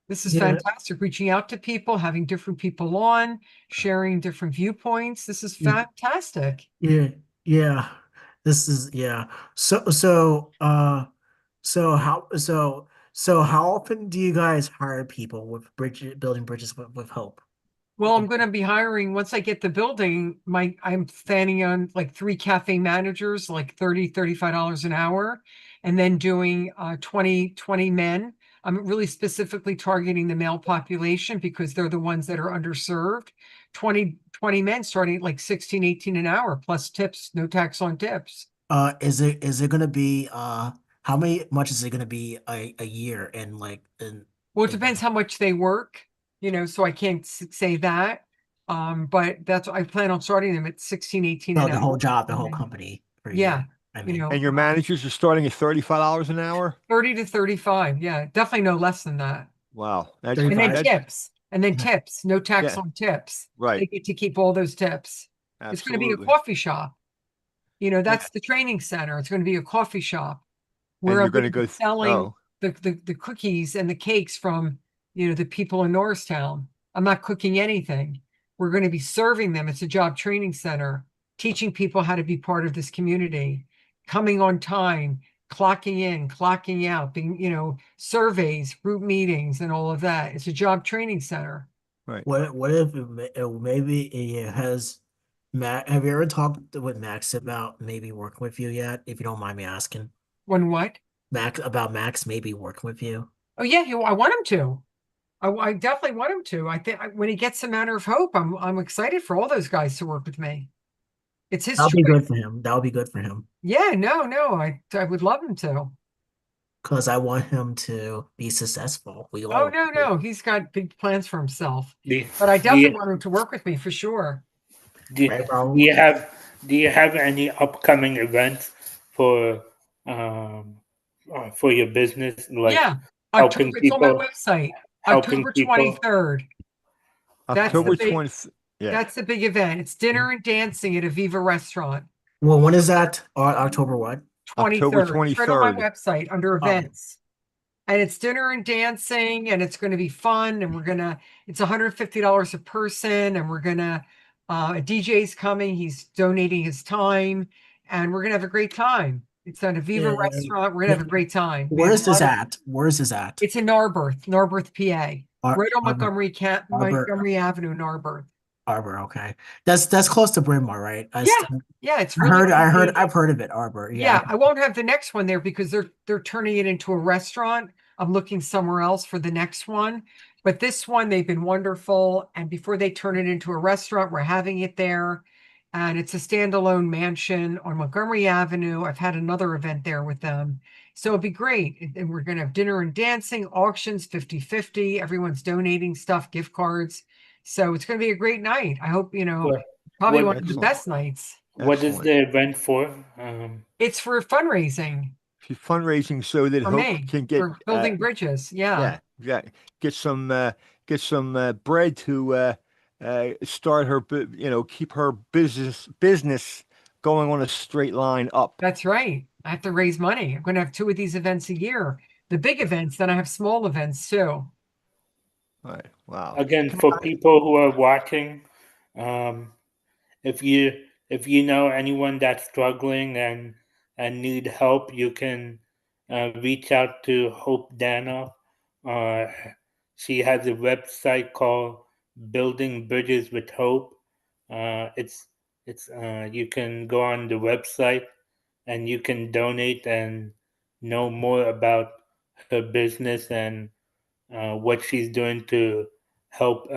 This is Yeah. fantastic. Reaching out to people, having different people on, sharing different viewpoints. This is Yeah. fantastic. Yeah. This is so how often do you guys hire people with building bridges with hope? Well, I'm going to be hiring once I get the building. I'm planning on like 3 cafe managers, like $35 an hour, and then doing 20 men. I'm really specifically targeting the male population because they're the ones that are underserved. 20 men starting at like 16, 18 an hour plus tips, no tax on tips. Is it gonna be how much is it gonna be a year and like in Well, it depends how much they work, so I can't say that. But I plan on starting them at 16, 18 no, an the hour. whole job, the whole company for a Yeah. year. I mean, And your managers are starting at $35 an hour? 30 to 35. Yeah, definitely no less than that. Wow. That's, And then 35. tips. And then tips. No tax Yeah. on tips. They Right. get to keep all those tips. It's going to be a Absolutely. coffee shop. That's the training center. It's going to be a coffee shop where And I'm you're going going to to go be selling oh, the cookies and the cakes from, the people in Norristown. I'm not cooking anything. We're going to be serving them. It's a job training center, teaching people how to be part of this community, coming on time, clocking in, clocking out, being, surveys, group meetings, and all of that. It's a job training center. right. What if maybe it has Mac? Have you ever talked with Max about maybe working with you yet? If you don't mind me asking, When what? Max maybe working with you. Oh yeah, I want him to. I definitely want him to. I think when he gets a Manor of Hope, I'm excited for all those guys to work with me. It's his That'll choice. be good for him. That'll be good for him. Yeah, no, I would love him to. Because I want him to be successful. We Oh all no, he's got big plans for himself. Do, But I do definitely you, want him to work with me for sure. do, right, do Rahul? you have any upcoming events for for your business, like Yeah, helping October. It's on my people, website. helping October people? 23rd. That's the October big. 20th. Yeah. That's the big event. It's dinner and dancing at Aviva Restaurant. Well, when is that? October what? October 23rd. It's right on my 23rd. website under Oh. events. And it's dinner and dancing, and it's going to be fun. And it's $150 a person. And a DJ's coming. He's donating his time, and we're going to have a great time. It's at Aviva Yeah. Restaurant. We're going to have a great time. Where is this at? Where is this at? It's in Narberth, PA. Right on Arbor, Montgomery Avenue, Narberth. Arbor. Okay, that's close to Bryn Mawr, right? Yeah, it's I really heard, I've heard of it, Arbor. Yeah, I won't have the next one there because they're turning it into a restaurant. I'm looking somewhere else for the next one. But this one, they've been wonderful. And before they turn it into a restaurant, we're having it there. And it's a standalone mansion on Montgomery Avenue. I've had another event there with them. So it'd be great. And we're going to have dinner and dancing, auctions, 50-50. Everyone's donating stuff, gift cards. So it's going to be a great night. I hope, probably one of the Excellent. best nights. What is Excellent. the event for? It's for fundraising Fundraising so that for Hope me, can get for building bridges. Yeah. get some bread to start her keep her business going on a straight line up. That's right. I have to raise money. I'm going to have 2 of these events a year. The big events, then I have small events too. Right. Wow. Again, for people who are watching, if you know anyone that's struggling and need help, you can reach out to Hope Danoff. she has a website called Building Bridges with Hope. It's you can go on the website and you can donate and know more about her business and what she's doing to help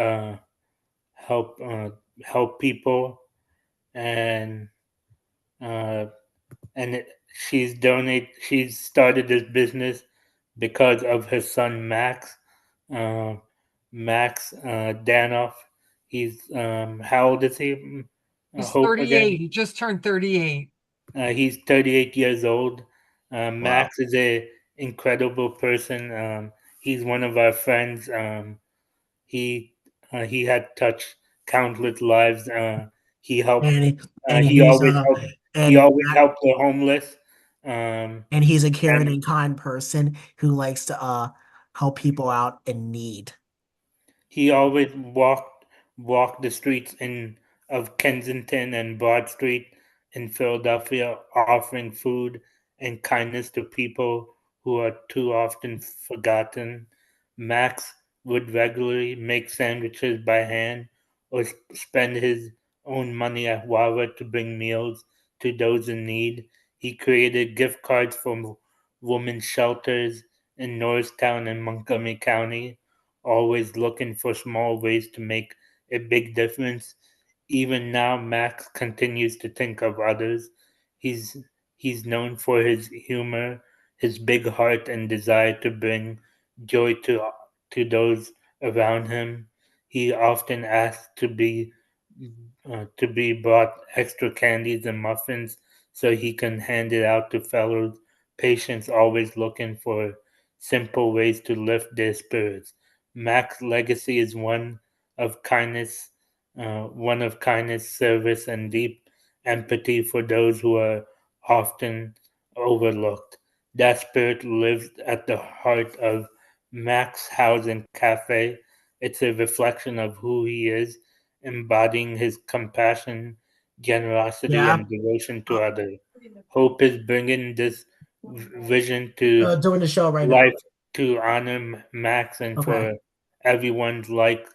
help help people and uh, she's started this business because of her son Max. Uh, Max Danoff. He's how old is he? He's Hope 38. again. He just turned 38. He's 38 years old. Wow. Max is a incredible person. He's one of our friends. He he had touched countless lives. He helped. and He he's always helped. He and always helped the homeless. and he's a caring And and kind person who likes to help people out in need. he always walked the streets in of Kensington and Broad Street in Philadelphia, offering food and kindness to people who are too often forgotten. Max would regularly make sandwiches by hand or spend his own money at Wawa to bring meals to those in need. He created gift cards for women's shelters in Norristown and Montgomery County, always looking for small ways to make a big difference. Even now, Max continues to think of others. He's he's known for his humor, his big heart, and desire to bring joy to those around him. He often asks to be brought extra candies and muffins so he can hand it out to fellow patients, always looking for simple ways to lift their spirits. Mac's legacy is one of kindness, service, and deep empathy for those who are often overlooked. That spirit lives at the heart of Mac's House and Cafe. It's a reflection of who he is, embodying his compassion, generosity, Yeah, and devotion to uh, others. Hope is bringing this vision to doing the show right now. life to honor Max and Okay. for everyone like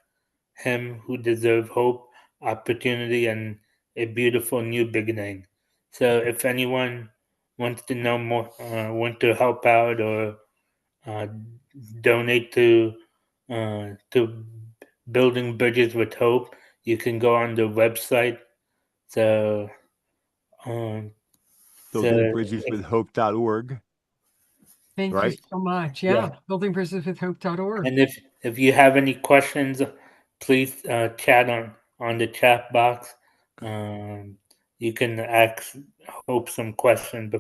him who deserve hope, opportunity, and a beautiful new beginning. So, if anyone wants to know more, want to help out or uh, donate to building bridges with hope, you can go on the website. So, um, so Buildingbridgeswithhope.org, Thank you right? so much. yeah. Yeah. Buildingbridgeswithhope.org. And if you have any questions, please chat on the chat box. Um, you can ask Hope some questions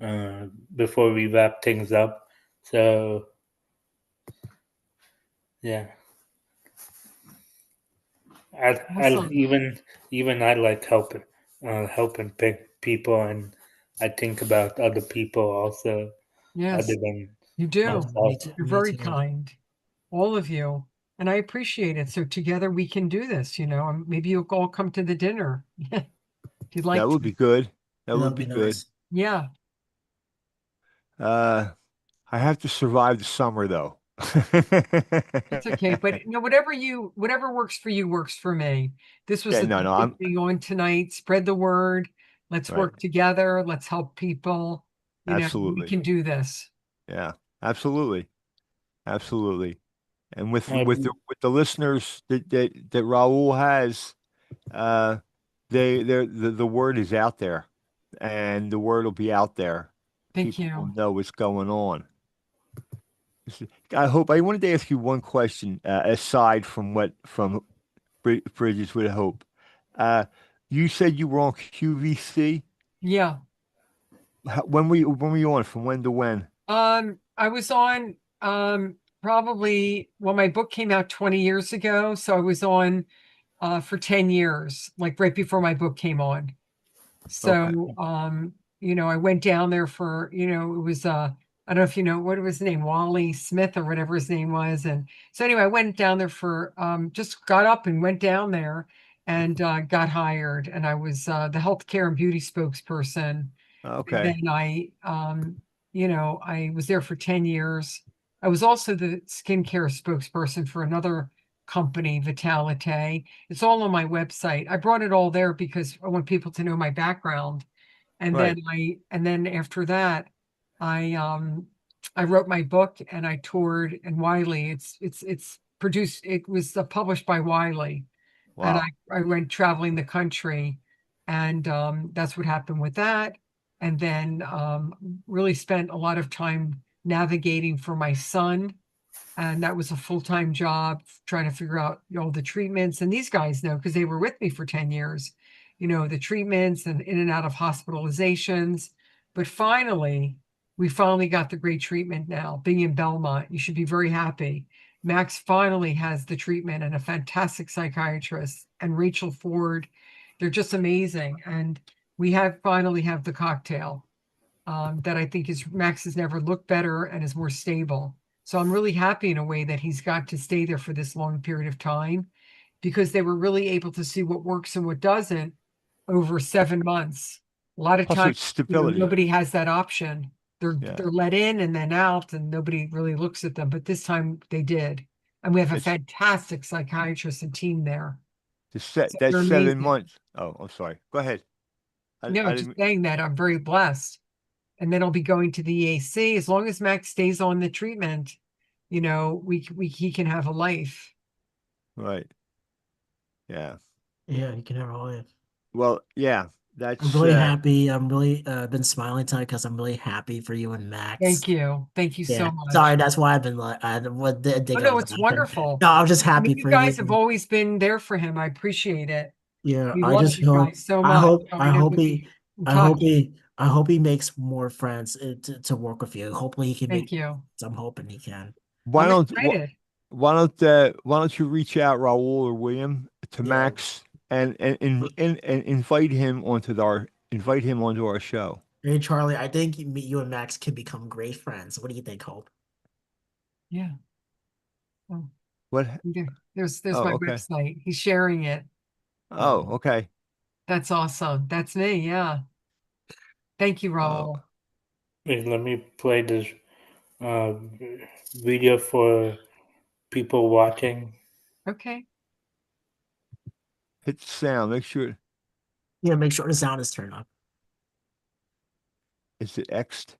uh, before we wrap things up. So yeah, I Awesome. even I like helping pick people, and I think about other people also Yes, other than you do. myself. You're Me very too. kind, all of you. And I appreciate it. So together we can do this, and maybe you'll all come to the dinner. If you'd like That to. would be good. That would That'd be be good. nice. Yeah. Uh, I have to survive the summer though. It's okay. But whatever works for you works for me. This was Yeah, the no, big I'm thing on tonight. Spread the word. Let's right. work together. Let's help people. We Absolutely. can do this. Yeah, absolutely. Absolutely. And with Uh, with the listeners that Raul has, uh, the word is out there, and the word will be out there. Thank People will you. know what's going on. I wanted to ask you one question aside from Bridges with Hope. Uh, you said you were on QVC. Yeah. When were you on? From when to when? I was on probably my book came out 20 years ago. So I was on for 10 years, like right before my book came on. Okay. So I went down there for, it was I don't know if you know what was his name, Wally Smith or whatever his name was. And so anyway, I went down there for just got up and went down there and got hired. And I was the healthcare and beauty spokesperson. And Okay. then I was there for 10 years. I was also the skincare spokesperson for another company, Vitalite. It's all on my website. I brought it all there because I want people to know my background. And Right. then after that, I wrote my book and I toured in Wiley. It's produced. It was published by Wiley, and Wow. I went traveling the country, and that's what happened with that. And then really spent a lot of time navigating for my son, and that was a full-time job trying to figure out all the treatments. And these guys know because they were with me for 10 years, the treatments and in and out of hospitalizations. But we finally got the great treatment now. Being in Belmont, you should be very happy. Max finally has the treatment and a fantastic psychiatrist, and Rachel Ford. They're just amazing. And we finally have the cocktail that I think Max has never looked better and is more stable. So I'm really happy in a way that he's got to stay there for this long period of time, because they were really able to see what works and what doesn't over 7 months. A lot of Plus times, it's stability. nobody has that option. Yeah. They're let in and then out, and nobody really looks at them. But this time they did, and we have a It's fantastic psychiatrist and team there. that's They're 7 amazing. months. Oh, I'm sorry. Go ahead. No, I just didn't. saying that I'm very blessed. And then I'll be going to the EAC. As long as Max stays on the treatment, he can have a life. Right. Yeah. Yeah, you can have all it. Well, yeah. I'm That's really happy. I'm really been smiling tonight because I'm really happy for you and Max. Thank you. Thank you Yeah, so much. sorry, that's why I've been like, what Oh, digging no, on it's that. wonderful. No, I'm just I happy mean, you for guys have you. always been there for him. I appreciate it. Yeah, We I love just you hope, guys so I much. hope, So I we know hope we'll he, be in I hope touch. I hope he makes more friends to work with you. Hopefully he can Thank make. you. I'm hoping he can. why I'm don't excited. why don't you reach out, Raul or William, to Yeah. Max and invite him onto our show. Hey Charlie, I think you and Max can become great friends. What do you think, Hope? Yeah. Oh, What? there's Oh, my okay. website. He's sharing it. Oh, okay. That's awesome. That's me. Yeah. Thank you, Oh, Rahul. Wait, let me play this uh, video for people watching. Okay. hit sound. Make sure Yeah, make sure the sound is turned up. is it X'd?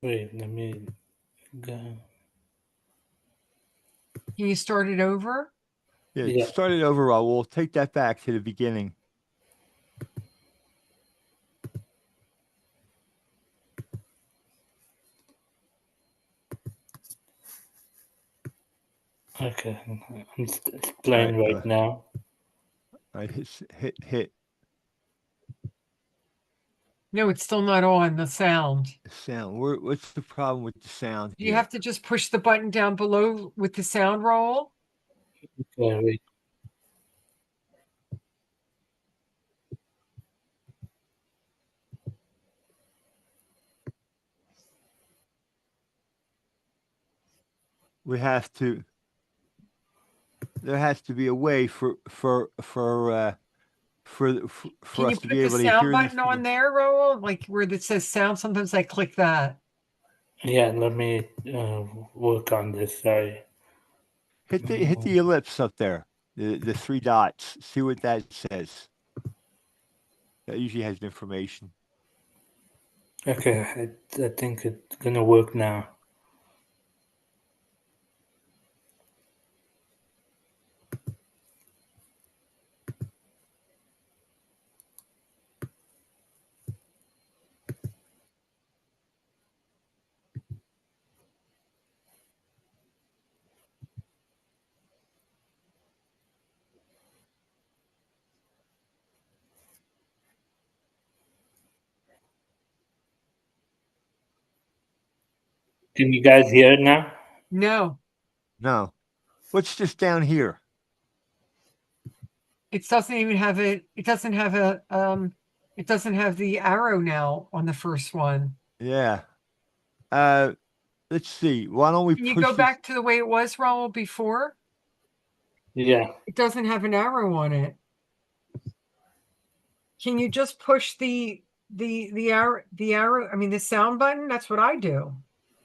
Wait, let me go. Can you start it over? Yeah, Yeah. start it over, Raul. Take that back to the beginning. Okay, it's playing right now. All right, hit No, it's still not on the sound. sound. What's the problem with the sound You here? have to just push the button down below with the sound roll. Okay, wait. We have to. There has to be a way for Can you us to put be the able to sound hear this button on there, Rahul? Like where it says sound, sometimes I click that. Yeah, let me work on this. Sorry. Hit the ellipse up there, the 3 dots. See what that says. That usually has information. Okay, I think it's gonna work now. Can you guys hear it now? No, No, what's this down here? it doesn't even have it. It doesn't have it doesn't have the arrow now on the first one. Yeah. Let's see. Why don't we Can you push go this? back to the way it was, Rahul, before? Yeah. It doesn't have an arrow on it. Can you just push the arrow? I mean, the sound button? That's what I do.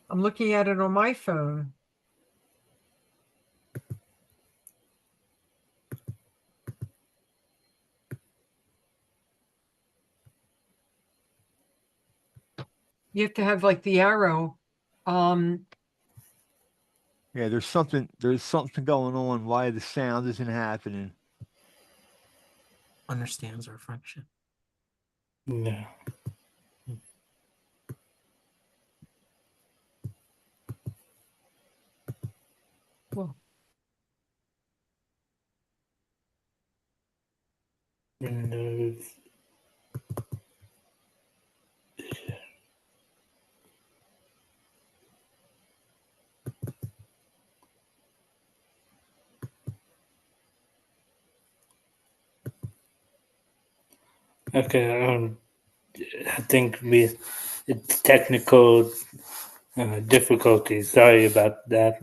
I'm looking at it on my phone. You have to have like the arrow. Yeah, there's something going on why the sound isn't happening. Understands our function. No. Well, Windows. Okay. I think it's technical difficulties. Sorry about that.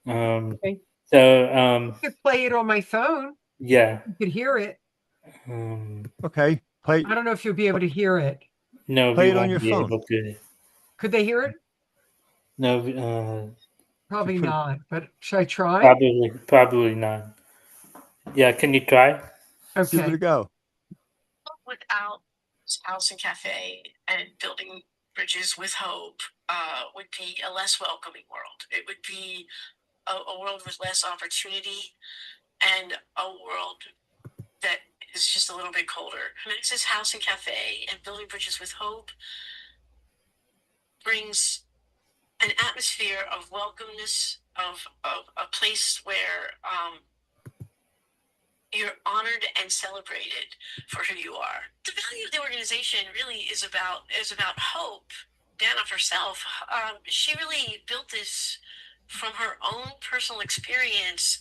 okay. So I could play it on my phone. yeah. You could hear it. Okay, play I don't know if you'll be able to hear it. No, Play we it on won't your be phone. able to. Could they hear it? No, Probably put it- not. But should I try? probably not. Yeah, can you try? give it Okay. a go. Without House and Cafe and building bridges with hope would be a less welcoming world. It would be a world with less opportunity and a world that is just a little bit colder. Max's House and Cafe and building bridges with hope brings an atmosphere of welcomeness, of a place where you're honored and celebrated for who you are. The value of the organization really is about Hope Danoff herself. She really built this from her own personal experience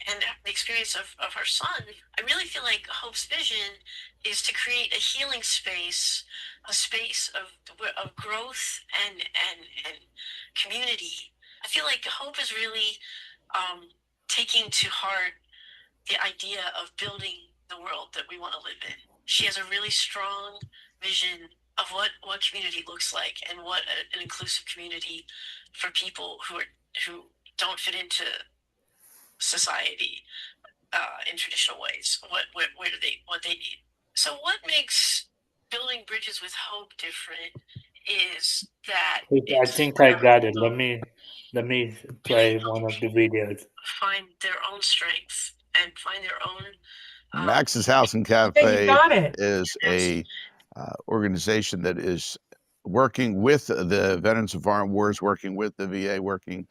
and the experience of her son. I really feel like Hope's vision is to create a healing space, a space of growth and community. I feel like Hope is really taking to heart the idea of building the world that we want to live in. She has a really strong vision of what community looks like and what an inclusive community for people who don't fit into society in traditional ways. What they need. So what makes building bridges with hope different is that I think I got it. Let me play one of the videos. Find their own strength and find their own. Max's House and Yeah, you Cafe got it. is a organization that is working with the Veterans of Foreign Wars, working with the VA, working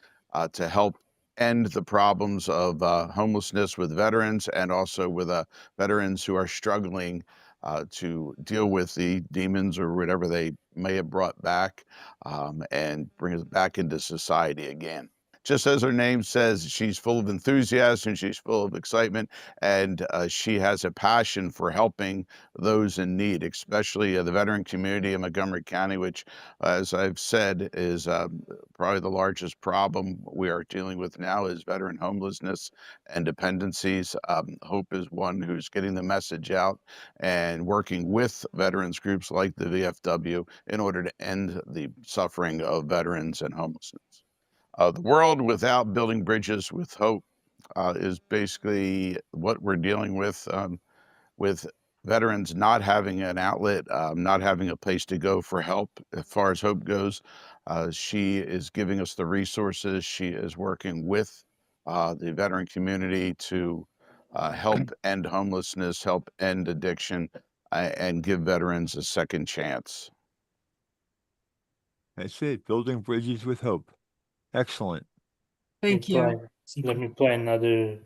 to help end the problems of homelessness with veterans and also with veterans who are struggling to deal with the demons or whatever they may have brought back and bring us back into society again. Just as her name says, she's full of enthusiasm, she's full of excitement, and she has a passion for helping those in need, especially the veteran community in Montgomery County, which, as I've said, is probably the largest problem we are dealing with now is veteran homelessness and dependencies. Hope is one who's getting the message out and working with veterans groups like the VFW in order to end the suffering of veterans and homelessness. The world without building bridges with hope is basically what we're dealing with veterans not having an outlet, not having a place to go for help. As far as Hope goes, she is giving us the resources. She is working with the veteran community to help end homelessness, help end addiction, and give veterans a second chance. That's it. Building bridges with hope. Excellent. Thank you. Let me play another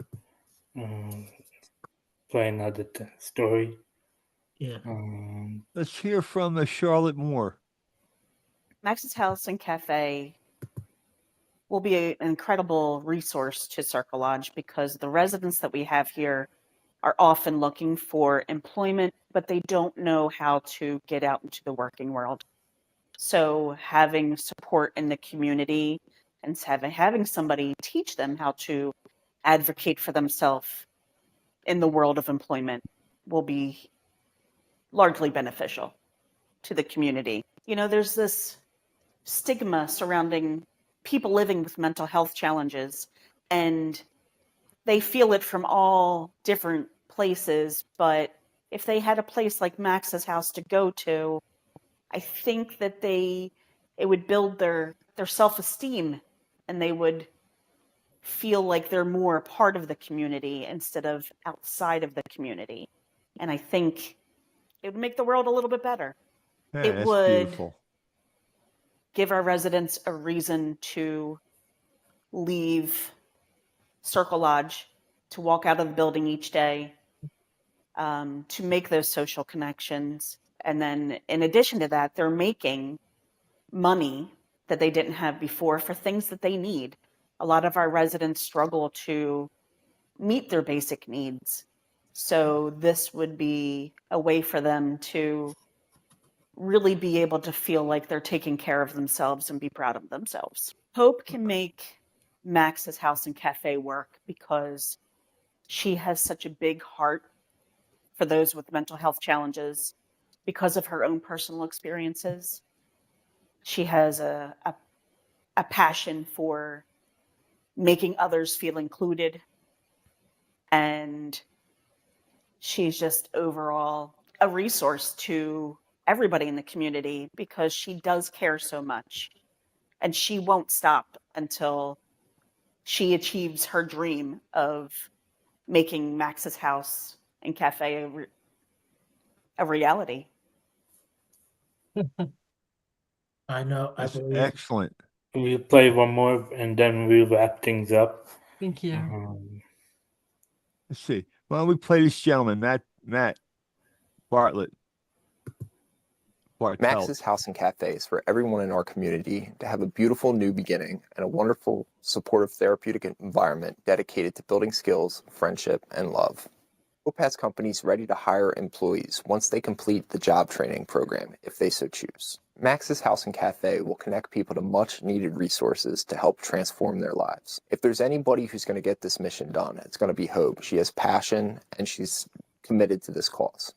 story. Yeah. Let's hear from Charlotte Moore. Max's House and Cafe will be an incredible resource to Circle Lodge because the residents that we have here are often looking for employment, but they don't know how to get out into the working world. So having support in the community and having somebody teach them how to advocate for themselves in the world of employment will be largely beneficial to the community. You know, there's this stigma surrounding people living with mental health challenges, and they feel it from all different places. But if they had a place like Max's house to go to, I think that it would build their self-esteem, and they would feel like they're more a part of the community instead of outside of the community. And I think it would make the world a little bit better. Yeah, It that's would beautiful. give our residents a reason to leave Circle Lodge, to walk out of the building each day, to make those social connections. And then in addition to that, they're making money that they didn't have before for things that they need. A lot of our residents struggle to meet their basic needs. So this would be a way for them to really be able to feel like they're taking care of themselves and be proud of themselves. Hope can make Max's house and cafe work because she has such a big heart for those with mental health challenges because of her own personal experiences. She has a passion for making others feel included, and she's just overall a resource to everybody in the community because she does care so much, and she won't stop until she achieves her dream of making Max's house and cafe a reality. I know. I That's believe. excellent. We'll play one more and then we'll wrap things up. Thank you. Let's see. Why don't we play this gentleman, Matt Bartlett. Bartelt. Max's House and Cafe is for everyone in our community to have a beautiful new beginning and a wonderful, supportive therapeutic environment dedicated to building skills, friendship, and love. Hope has companies ready to hire employees once they complete the job training program, if they so choose. Max's House and Cafe will connect people to much needed resources to help transform their lives. If there's anybody who's going to get this mission done, it's going to be Hope. She has passion and she's committed to this cause.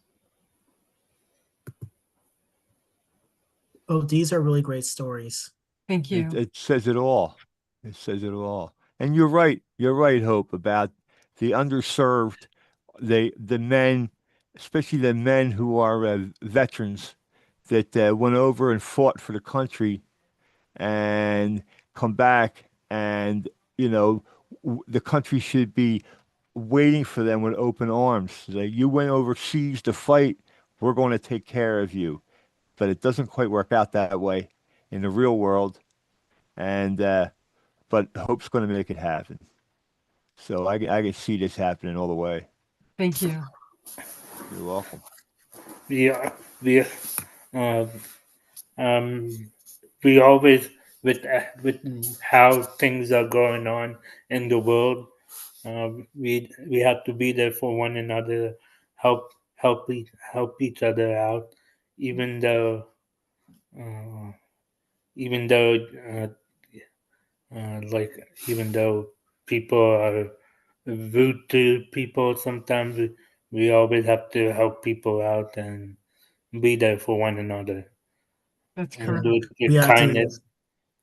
Oh, these are really great stories. Thank you. It says it all. It says it all. And you're right. You're right, Hope, about the underserved, the men, especially the men who are veterans that went over and fought for the country and come back, and the country should be waiting for them with open arms. Like, you went overseas to fight, we're going to take care of you. But it doesn't quite work out that way in the real world, and but Hope's going to make it happen. So I can see this happening all the way. Thank you. You're welcome. We always, with how things are going on in the world, we have to be there for one another, help each other out, even though even though people are rude to people, sometimes we always have to help people out and be there for one another. That's And correct. do it with We have to- kindness,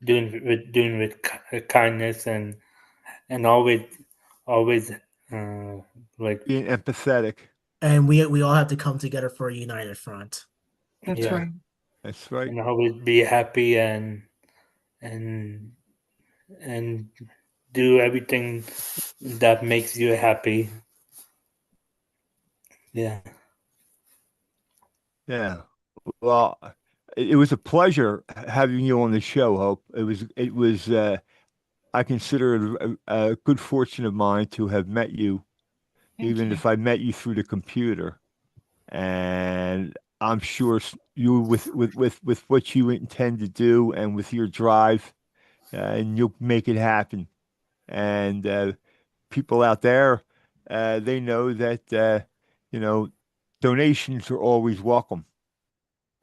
doing with kindness, and always like Being empathetic. And we all have to come together for a united front. That's yeah, right. That's right. and always be happy and do everything that makes you happy. Yeah. Yeah. Well, it was a pleasure having you on the show, Hope. It was I consider it a good fortune of mine to have met you, Thank even you. if I met you through the computer. And I'm sure you, with what you intend to do and with your drive, and you'll make it happen. And people out there, they know that donations are always welcome.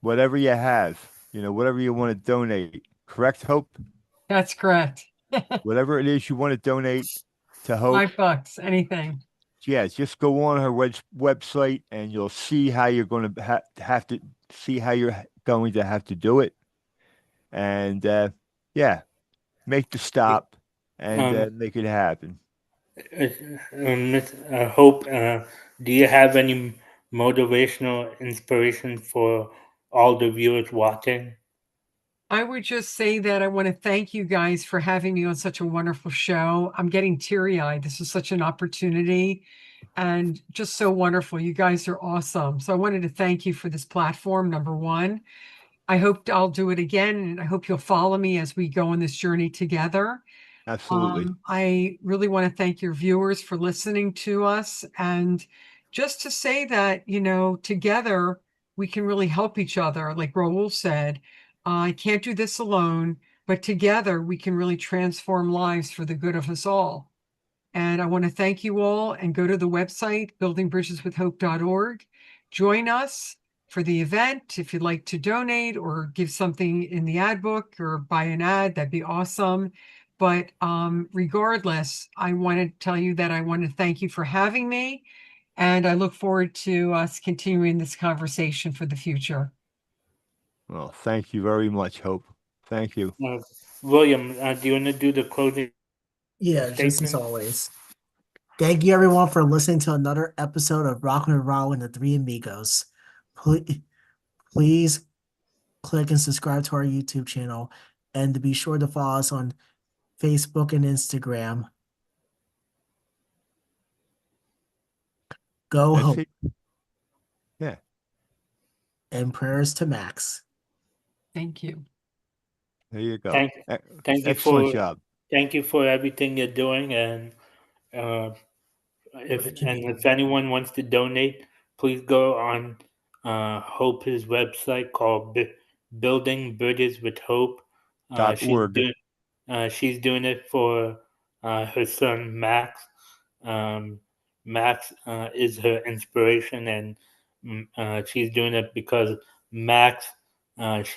Whatever you have, whatever you want to donate. Correct, Hope? That's correct. Whatever it is you want to donate, to Hope. $5, anything. Yeah, just go on her website and you'll see how you're going to have to see how you're going to have to do it. And yeah, make the stop and make it happen. Miss Hope, do you have any motivational inspiration for all the viewers watching? I would just say that I want to thank you guys for having me on such a wonderful show. I'm getting teary-eyed. This is such an opportunity and just so wonderful. You guys are awesome. So I wanted to thank you for this platform, number one. I hope I'll do it again, and I hope you'll follow me as we go on this journey together. Absolutely. I really want to thank your viewers for listening to us, and just to say that, together we can really help each other. Like Rahul said, I can't do this alone, but together we can really transform lives for the good of us all. And I want to thank you all, and go to the website, buildingbridgeswithhope.org. Join us for the event. If you'd like to donate or give something in the ad book or buy an ad, that'd be awesome. But regardless, I want to tell you that I want to thank you for having me. And I look forward to us continuing this conversation for the future. Well, thank you very much, Hope. Thank you. William, do you want to do the closing Yeah, just as statement? always. Thank you, everyone, for listening to another episode of Rockin' with Rahul and the Three Amigos. Please click and subscribe to our YouTube channel, and to be sure to follow us on Facebook and Instagram. Go That's Hope. it. Yeah. And prayers to Max. Thank you. There you go. Thank you Excellent for job. thank you for everything you're doing, and if anyone wants to donate, please go on Hope's website called Building Bridges with Hope. .org. She's doing it for her son Max. Max is her inspiration, and she's doing it because Max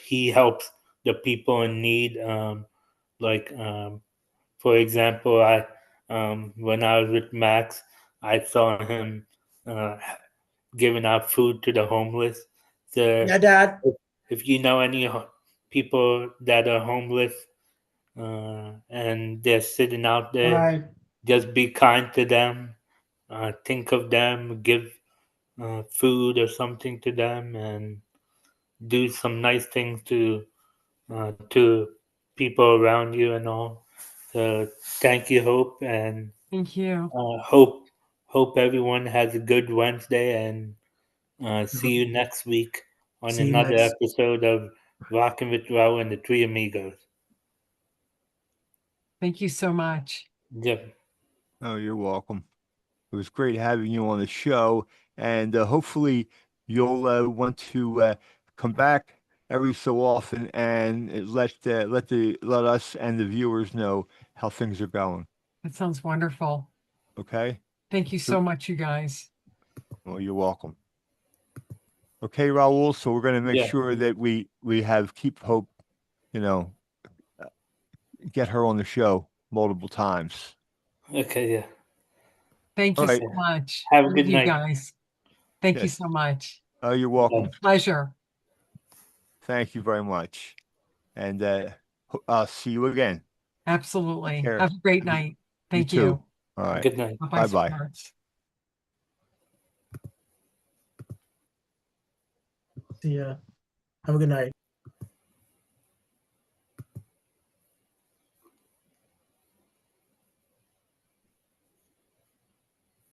he helps the people in need. For example, when I was with Max, I saw him giving out food to the homeless. So Yeah, Dad. if you know any people that are homeless and they're sitting out there, Bye. just be kind to them. Think of them, give food or something to them, and do some nice things to people around you and all. So thank you, Hope, and Thank you. hope everyone has a good Wednesday, and see you next week on See you another next. episode of Rockin' with Rahul and the Three Amigos. Thank you so much. Yep. Oh, you're welcome. It was great having you on the show, and hopefully you'll want to come back every so often and let us and the viewers know how things are going. That sounds wonderful. Okay. Thank you so much, you guys. Well, you're welcome. Okay, Raul. So we're going to make Yeah. sure that we keep Hope, get her on the show multiple times. Okay, yeah. Thank you All right. so much. Have a Love good you night. guys. Thank you Yes. so much. Oh, you're welcome. Pleasure. Thank you very much. And I'll see you again. Absolutely. Take care. Have a great night. Thank too. you. All right. Good night. Bye-bye, Bye-bye. sweethearts. See ya. Have a good night.